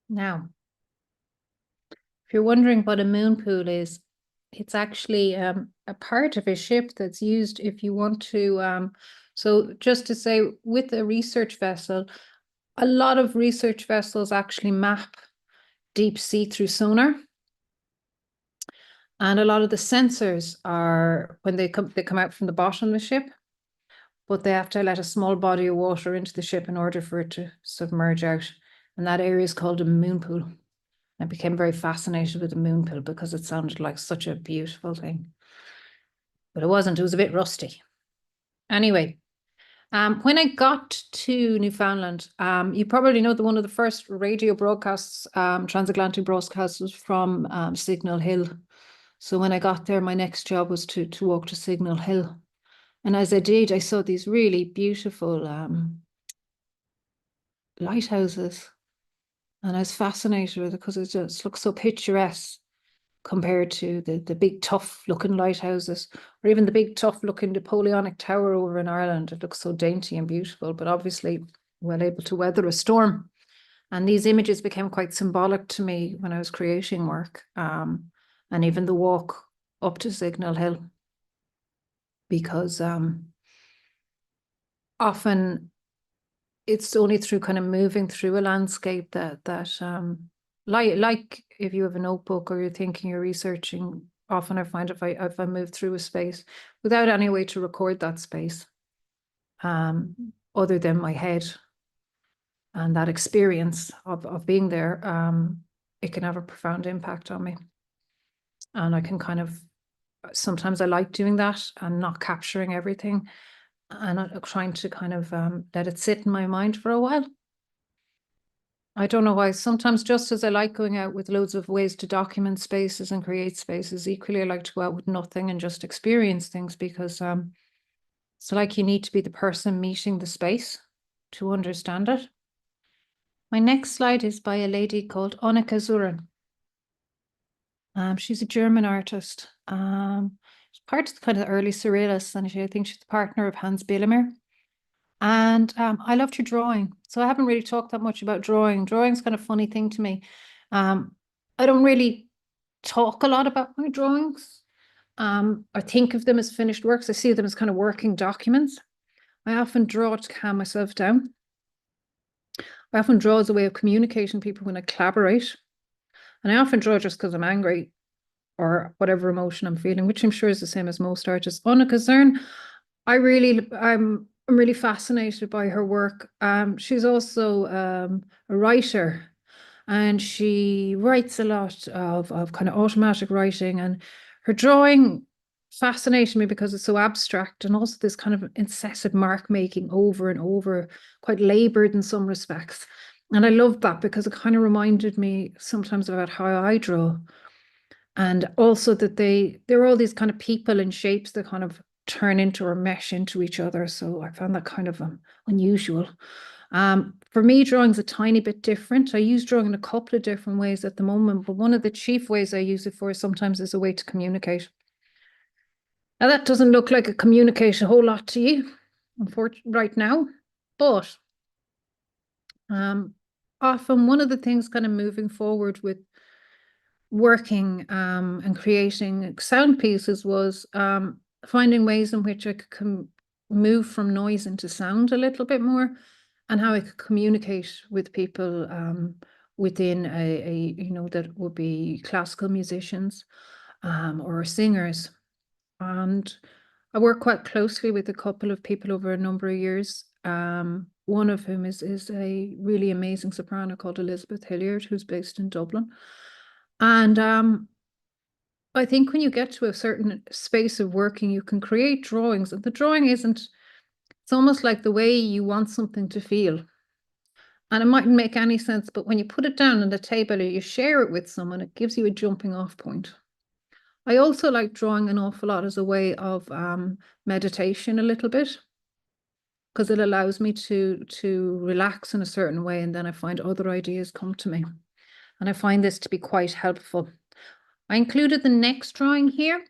Now, if you're wondering what a moon pool is, it's actually a part of a ship that's used if you want to. So just to say, with a research vessel, a lot of research vessels actually map deep sea through sonar. And a lot of the sensors are, when they come out from the bottom of the ship, but they have to let a small body of water into the ship in order for it to submerge out. And that area is called a moon pool. I became very fascinated with the moon pool because it sounded like such a beautiful thing. But it wasn't, it was a bit rusty. Anyway, when I got to Newfoundland, you probably know that one of the first radio broadcasts, transatlantic broadcasts, was from Signal Hill. So when I got there, my next job was to walk to Signal Hill. And as I did, I saw these really beautiful lighthouses. And I was fascinated with it because it just looks so picturesque compared to the big tough looking lighthouses, or even the big tough looking Napoleonic Tower over in Ireland. It looks so dainty and beautiful, but obviously well able to weather a storm. And these images became quite symbolic to me when I was creating work, and even the walk up to Signal Hill, because often it's only through kind of moving through a landscape that like if you have a notebook or you're thinking, you're researching, often I find if I move through a space without any way to record that space, other than my head and that experience of being there, it can have a profound impact on me. And I can kind of, sometimes I like doing that and not capturing everything, and I'm trying to kind of let it sit in my mind for a while. I don't know why. Sometimes, just as I like going out with loads of ways to document spaces and create spaces, equally I like to go out with nothing and just experience things, because it's like you need to be the person meeting the space to understand it. My next slide is by a lady called Annika Zuren. She's a German artist. She's part of the kind of early surrealists, and I think she's the partner of Hans Bielemir. And I loved her drawing. So I haven't really talked that much about drawing. Drawing's kind of a funny thing to me. I don't really talk a lot about my drawings. I think of them as finished works. I see them as kind of working documents. I often draw to calm myself down. I often draw as a way of communicating with people when I collaborate. And I often draw just because I'm angry or whatever emotion I'm feeling, which I'm sure is the same as most artists. Annika Zuren, I'm really fascinated by her work. She's also a writer, and she writes a lot of kind of automatic writing, and her drawing fascinated me because it's so abstract, and also this kind of incessant mark making over and over, quite labored in some respects. And I loved that because it kind of reminded me sometimes about how I draw. And also that there are all these kind of people and shapes that kind of turn into or mesh into each other. So I found that kind of unusual. For me, drawing's a tiny bit different. I use drawing in a couple of different ways at the moment, but one of the chief ways I use it for sometimes is a way to communicate. Now, that doesn't look like it communicates a whole lot to you, unfortunately, right now, but often one of the things kind of moving forward with working and creating sound pieces was finding ways in which I could move from noise into sound a little bit more, and how I could communicate with people within a that would be classical musicians or singers. And I work quite closely with a couple of people over a number of years. One of whom is a really amazing soprano called Elizabeth Hilliard, who's based in Dublin. And I think when you get to a certain space of working, you can create drawings, and the drawing it's almost like the way you want something to feel. And it mightn't make any sense, but when you put it down on the table or you share it with someone, it gives you a jumping off point. I also like drawing an awful lot as a way of meditation a little bit, because it allows me to relax in a certain way, and then I find other ideas come to me. And I find this to be quite helpful. I included the next drawing here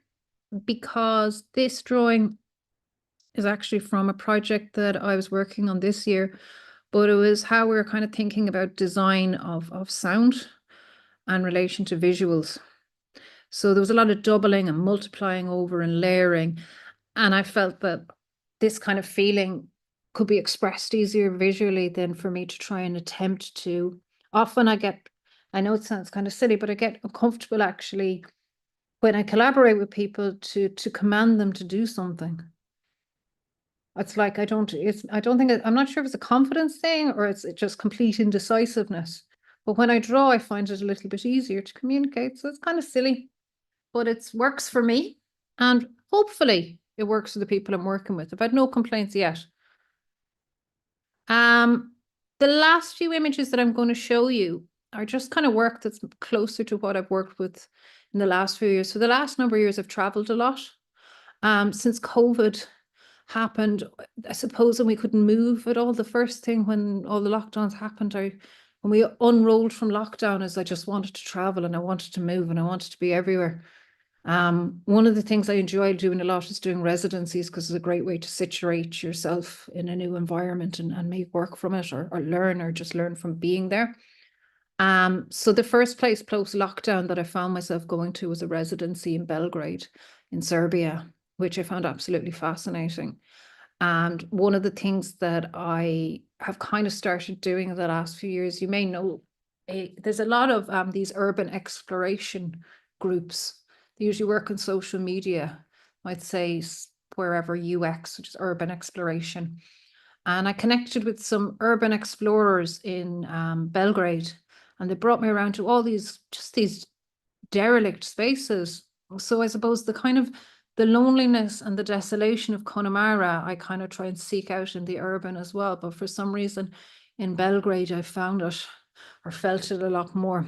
because this drawing is actually from a project that I was working on this year, but it was how we were kind of thinking about design of sound and relation to visuals. So there was a lot of doubling and multiplying over and layering, and I felt that this kind of feeling could be expressed easier visually than for me to try and attempt to. Often I know it sounds kind of silly, but I get uncomfortable actually when I collaborate with people to command them to do something. It's like I'm not sure if it's a confidence thing or it's just complete indecisiveness. But when I draw, I find it a little bit easier to communicate. So it's kind of silly, but it works for me. And hopefully it works for the people I'm working with. I've had no complaints yet. The last few images that I'm going to show you are just kind of work that's closer to what I've worked with in the last few years. So the last number of years I've traveled a lot. Since COVID happened, I suppose, and we couldn't move at all. The first thing when all the lockdowns happened, when we unrolled from lockdown, is I just wanted to travel and I wanted to move and I wanted to be everywhere. One of the things I enjoy doing a lot is doing residencies, because it's a great way to situate yourself in a new environment and make work from it, or learn, or just learn from being there. So the first place post lockdown that I found myself going to was a residency in Belgrade in Serbia, which I found absolutely fascinating. And one of the things that I have kind of started doing in the last few years, you may know, there's a lot of these urban exploration groups. They usually work on social media, might say wherever UX, which is urban exploration. And I connected with some urban explorers in Belgrade, and they brought me around to all these derelict spaces. So I suppose the loneliness and the desolation of Connemara, I kind of try and seek out in the urban as well. But for some reason in Belgrade, I found it or felt it a lot more.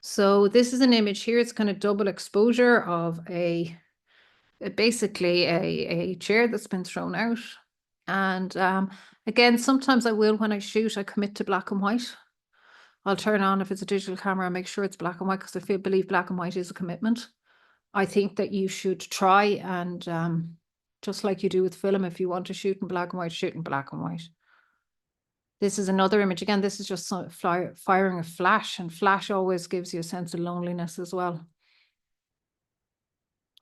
So this is an image here. It's kind of double exposure of basically a chair that's been thrown out. And again, sometimes I will, when I shoot, I commit to black and white. I'll turn on, if it's a digital camera, make sure it's black and white, because I believe black and white is a commitment. I think that you should try and just like you do with film, if you want to shoot in black and white, shoot in black and white. This is another image. Again, this is just firing a flash, and flash always gives you a sense of loneliness as well.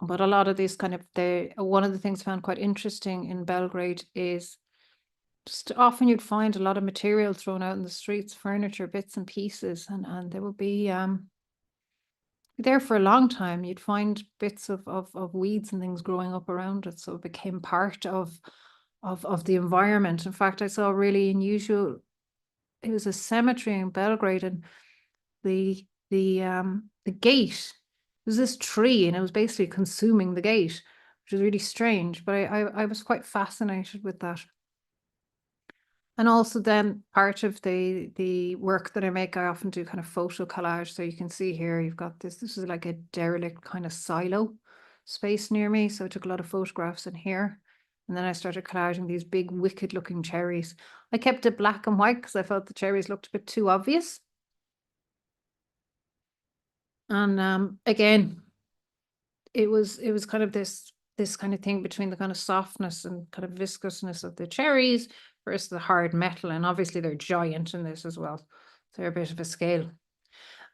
But a lot of these one of the things I found quite interesting in Belgrade is just often you'd find a lot of material thrown out in the streets, furniture, bits and pieces, and there would be there for a long time. You'd find bits of weeds and things growing up around it, so it became part of the environment. In fact, I saw a really unusual, it was a cemetery in Belgrade, and the gate was this tree, and it was basically consuming the gate, which was really strange, but I was quite fascinated with that. And also then part of the work that I make, I often do kind of photo collage. So you can see here, you've got this is like a derelict kind of silo space near me. So I took a lot of photographs in here. And then I started collaging these big wicked looking cherries. I kept it black and white because I felt the cherries looked a bit too obvious. And again, it was kind of this kind of thing between the kind of softness and kind of viscousness of the cherries versus the hard metal. And obviously they're giant in this as well. They're a bit of a scale.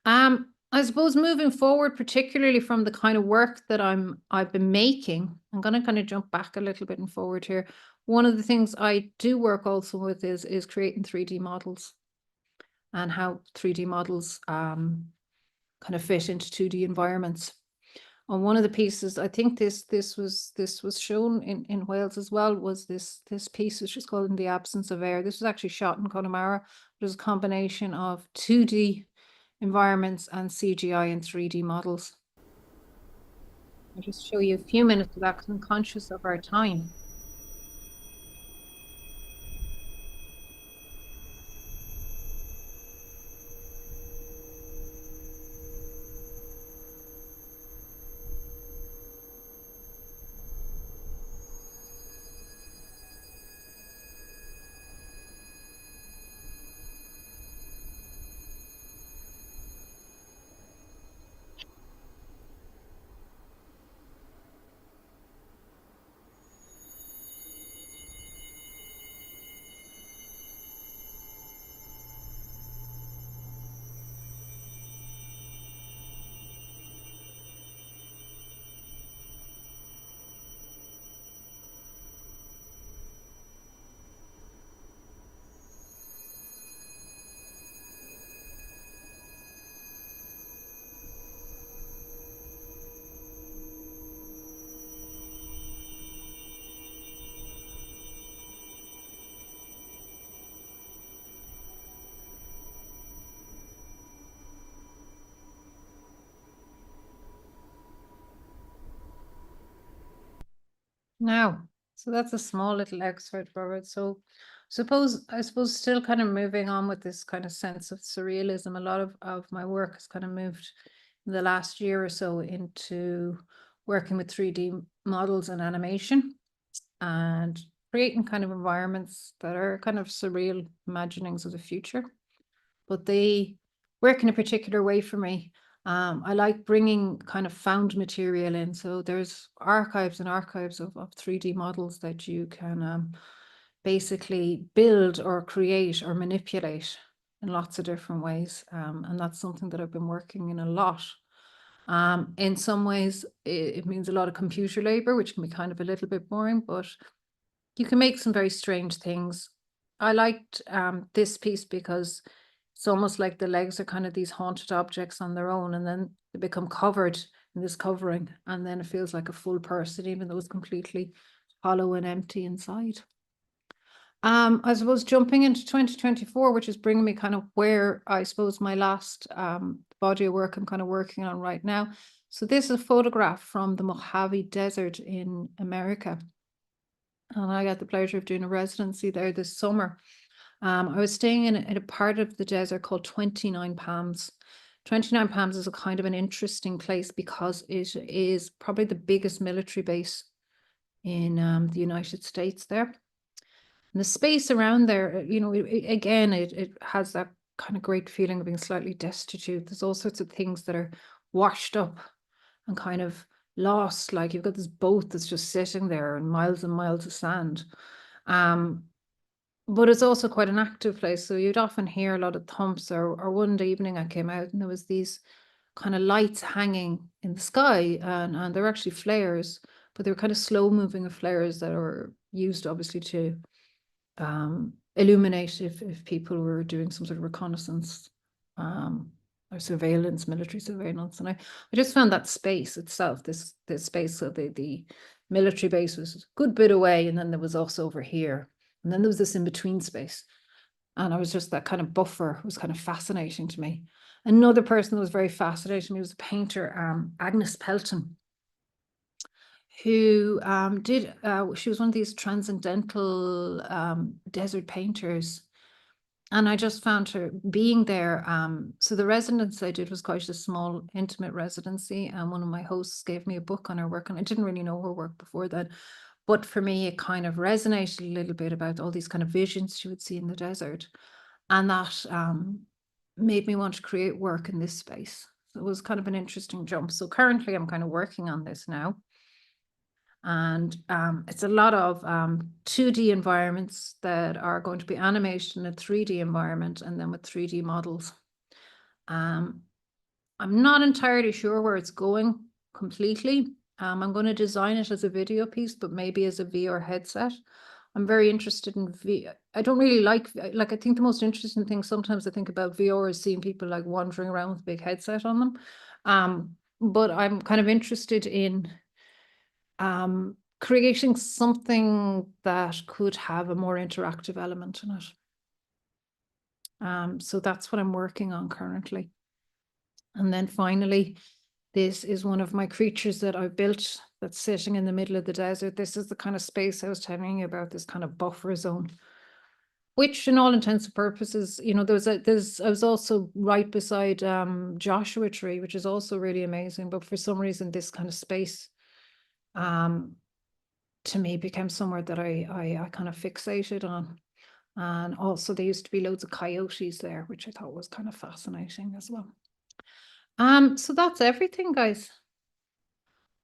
I suppose moving forward, particularly from the kind of work that I've been making, I'm going to kind of jump back a little bit and forward here. One of the things I do work also with is creating 3D models, and how 3D models kind of fit into 2D environments. On one of the pieces, I think this was shown in Wales as well, was this piece, which is called In the Absence of Air. This was actually shot in Connemara. It was a combination of 2D environments and CGI and 3D models. I'll just show you a few minutes of that because I'm conscious of our time. Now, so that's a small little excerpt, Robert. So I suppose still kind of moving on with this kind of sense of surrealism, a lot of my work has kind of moved in the last year or so into working with 3D models and animation, and creating kind of environments that are kind of surreal imaginings of the future. But they work in a particular way for me. I like bringing kind of found material in. So there's archives and archives of 3D models that you can basically build or create or manipulate in lots of different ways. And that's something that I've been working in a lot. In some ways, it means a lot of computer labor, which can be kind of a little bit boring, but you can make some very strange things. I liked this piece because it's almost like the legs are kind of these haunted objects on their own, and then they become covered in this covering, and then it feels like a full person, even though it's completely hollow and empty inside. I suppose jumping into 2024, which is bringing me kind of where I suppose my last body of work I'm kind of working on right now. So this is a photograph from the Mojave Desert in America. And I got the pleasure of doing a residency there this summer. I was staying in a part of the desert called 29 Palms. 29 Palms is a kind of an interesting place because it is probably the biggest military base in the United States there. And the space around there, you know, it has that kind of great feeling of being slightly destitute. There's all sorts of things that are washed up and kind of lost. Like you've got this boat that's just sitting there and miles of sand. But it's also quite an active place. So you'd often hear a lot of thumps, or one evening I came out and there was these kind of lights hanging in the sky, and they're actually flares, but they were kind of slow moving flares that are used obviously to illuminate if people were doing some sort of reconnaissance or surveillance, military surveillance. And I just found that space itself, this space of the military base was a good bit away, and then there was also over here, and then there was this in-between space. And I was just, that kind of buffer was kind of fascinating to me. Another person that was very fascinating to me was a painter, Agnes Pelton, who she was one of these transcendental desert painters. And I just found her being there. So the residency I did was quite a small, intimate residency. And one of my hosts gave me a book on her work. And I didn't really know her work before that. But for me, it kind of resonated a little bit about all these kind of visions she would see in the desert. And that made me want to create work in this space. So it was kind of an interesting jump. So currently I'm kind of working on this now. And it's a lot of 2D environments that are going to be animated in a 3D environment, and then with 3D models. I'm not entirely sure where it's going completely. I'm going to design it as a video piece, but maybe as a VR headset. I'm very interested in VR. I don't really like I think the most interesting thing sometimes I think about VR is seeing people like wandering around with a big headset on them. But I'm kind of interested in creating something that could have a more interactive element in it. So that's what I'm working on currently. And then finally, this is one of my creatures that I've built that's sitting in the middle of the desert. This is the kind of space I was telling you about, this kind of buffer zone, which in all intents and purposes, you know, I was also right beside Joshua Tree, which is also really amazing. But for some reason, this kind of space to me became somewhere that I kind of fixated on. And also there used to be loads of coyotes there, which I thought was kind of fascinating as well. So that's everything, guys.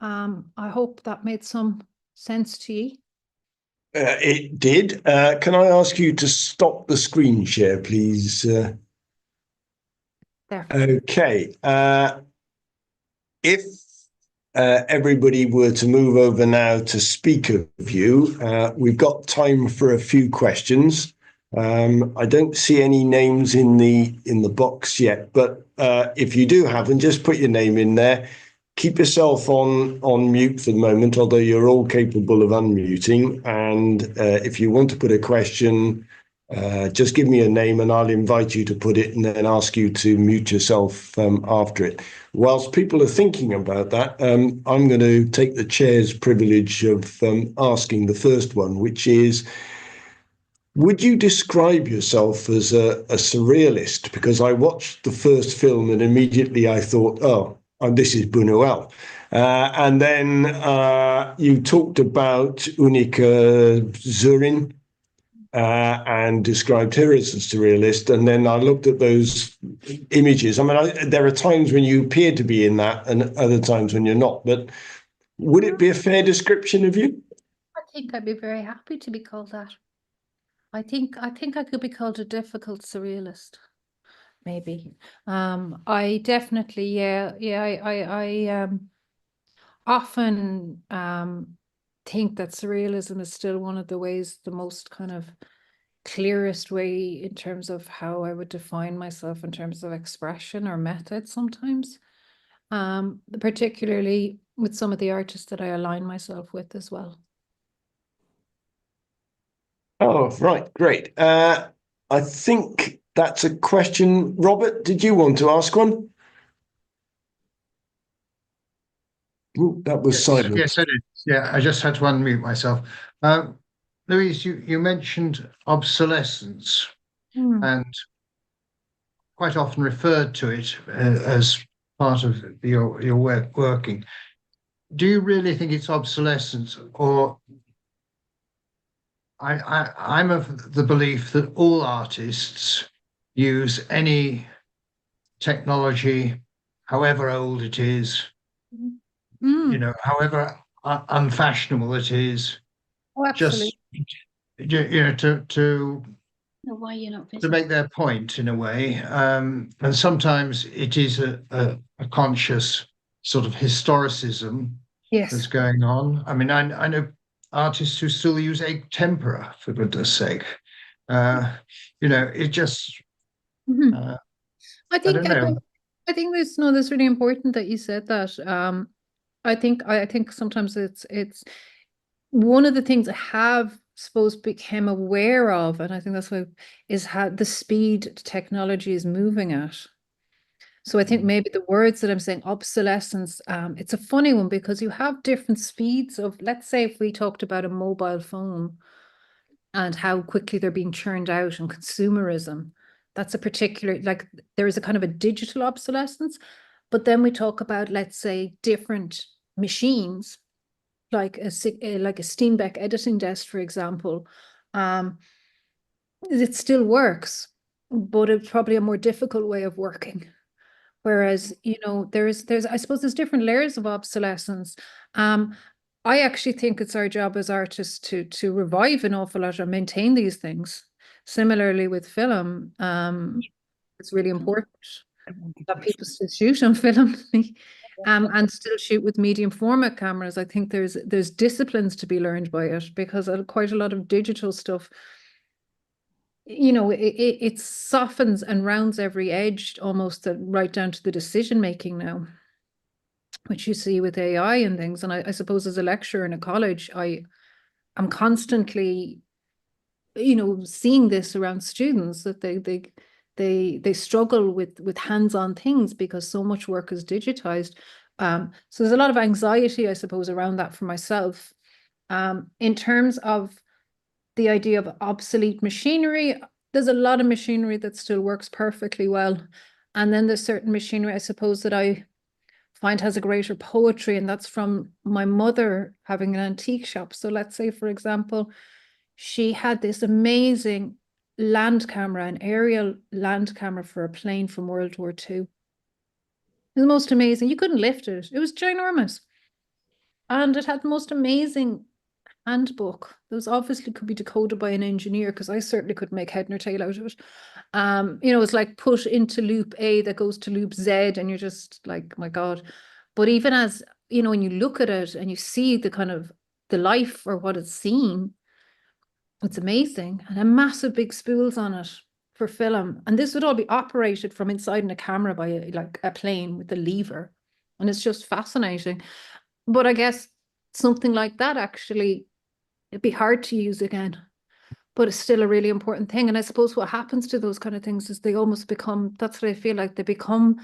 I hope that made some sense to you. It did. Can I ask you to stop the screen share, please? There. Okay. If everybody were to move over now to speaker view, we've got time for a few questions. I don't see any names in the box yet, but if you do have them, just put your name in there. Keep yourself on mute for the moment, although you're all capable of unmuting. And if you want to put a question, just give me a name and I'll invite you to put it and then ask you to mute yourself after it. Whilst people are thinking about that, I'm going to take the chair's privilege of asking the first one, which is, would you describe yourself as a surrealist? Because I watched the first film and immediately I thought, oh, this is Buñuel. And then you talked about Unica Zurin and described her as a surrealist. And then I looked at those images. I mean, there are times when you appear to be in that and other times when you're not. But would it be a fair description of you? I think I'd be very happy to be called that. I think I could be called a difficult surrealist, maybe. I definitely, I often think that surrealism is still one of the ways, the most kind of clearest way in terms of how I would define myself in terms of expression or method sometimes. Particularly with some of the artists that I align myself with as well. Oh, right, great. I think that's a question. Robert, did you want to ask one? Ooh, that was silent. Yes, I did. Yeah, I just had to unmute myself. Louise, you mentioned obsolescence and quite often referred to it as part of your working. Do you really think it's obsolescence, or I'm of the belief that all artists use any technology, however old it is, however unfashionable it is, Oh, absolutely. just to why you're not to make their point in a way. And sometimes it is a conscious sort of historicism that's Yes. going on. I mean, I know artists who still use egg tempera, for goodness sake. It just, I I think don't know. I think that's really important that you said that. I think sometimes it's one of the things I have suppose become aware of, and I think that's why, is how the speed technology is moving at. So I think maybe the words that I'm saying, obsolescence, it's a funny one because you have different speeds of, let's say if we talked about a mobile phone and how quickly they're being churned out and consumerism, that's a particular, like there is a kind of a digital obsolescence. But then we talk about, let's say, different machines, like a Steenbeck editing desk, for example. It still works, but it's probably a more difficult way of working. Whereas, there's I suppose there's different layers of obsolescence. I actually think it's our job as artists to revive an awful lot and maintain these things. Similarly with film, it's really important that people still shoot on film and still shoot with medium format cameras. I think there's disciplines to be learned by it, because quite a lot of digital stuff, it softens and rounds every edge almost right down to the decision making now, which you see with AI and things. And I suppose as a lecturer in a college, I'm constantly, seeing this around students, that they struggle with hands-on things because so much work is digitized. So there's a lot of anxiety, I suppose, around that for myself. In terms of the idea of obsolete machinery, there's a lot of machinery that still works perfectly well. And then there's certain machinery, I suppose, that I find has a greater poetry, and that's from my mother having an antique shop. So let's say, for example, she had this amazing land camera, an aerial land camera for a plane from World War II. It was the most amazing. You couldn't lift it. It was ginormous. And it had the most amazing handbook. Those obviously could be decoded by an engineer, because I certainly couldn't make head nor tail out of it. It's like put into loop A that goes to loop Z, and you're just like, my God. But even as, when you look at it and you see the kind of the life or what it's seen, it's amazing. And a massive big spools on it for film. And this would all be operated from inside in a camera by a plane with a lever. And it's just fascinating. But I guess something like that, actually, it'd be hard to use again, but it's still a really important thing. And I suppose what happens to those kind of things is they almost become, that's what I feel like, they become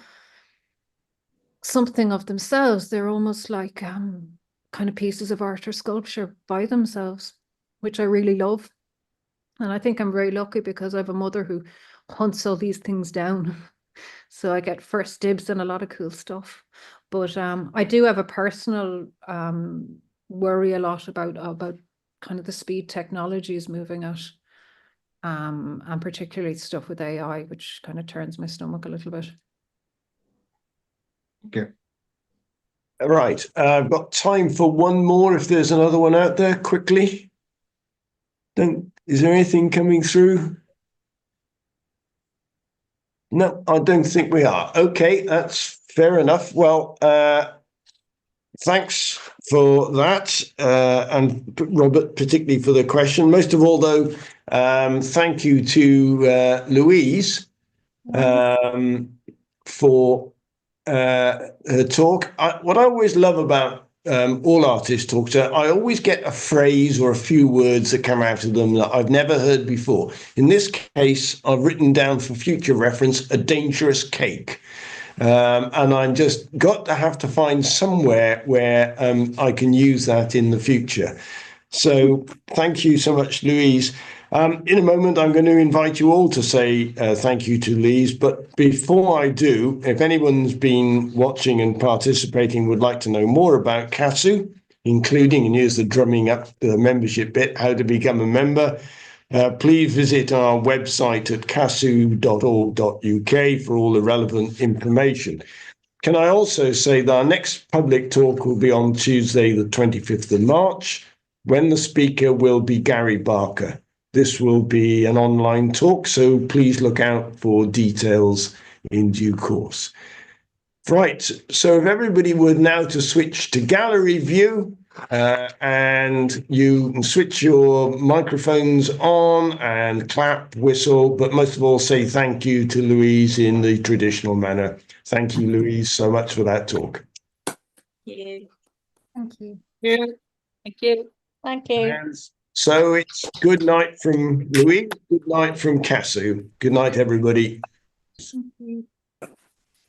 something of themselves. They're almost like kind of pieces of art or sculpture by themselves, which I really love. And I think I'm very lucky because I have a mother who hunts all these things down. So I get first dibs on a lot of cool stuff. But I do have a personal worry a lot about kind of the speed technology is moving at, and particularly stuff with AI, which kind of turns my stomach a little bit. Okay. Right, I've got time for one more if there's another one out there quickly. Is there anything coming through? No, I don't think we are. Okay, that's fair enough. Well, thanks for that, and Robert, particularly for the question. Most of all, though, thank you to Louise for her talk. What I always love about all artist talks, I always get a phrase or a few words that come out of them that I've never heard before. In this case, I've written down for future reference, a dangerous cake. And I'm just got to have to find somewhere where I can use that in the future. So thank you so much, Louise. In a moment, I'm going to invite you all to say thank you to Louise. But before I do, if anyone's been watching and participating would like to know more about CASU, including, and here's the drumming up the membership bit, how to become a member, please visit our website at casu.org.uk for all the relevant information. Can I also say that our next public talk will be on Tuesday, the 25th of March, when the speaker will be Gary Barker. This will be an online talk, so please look out for details in due course. Right, so if everybody would now to switch to gallery view, and you can switch your microphones on and clap, whistle, but most of all say thank you to Louise in the traditional manner. Thank you, Louise, so much for that talk. Thank you. Thank you. Yeah. Thank you. Thank you. And so it's good night from Louise, good night from Casu. Good night, everybody. Thank you.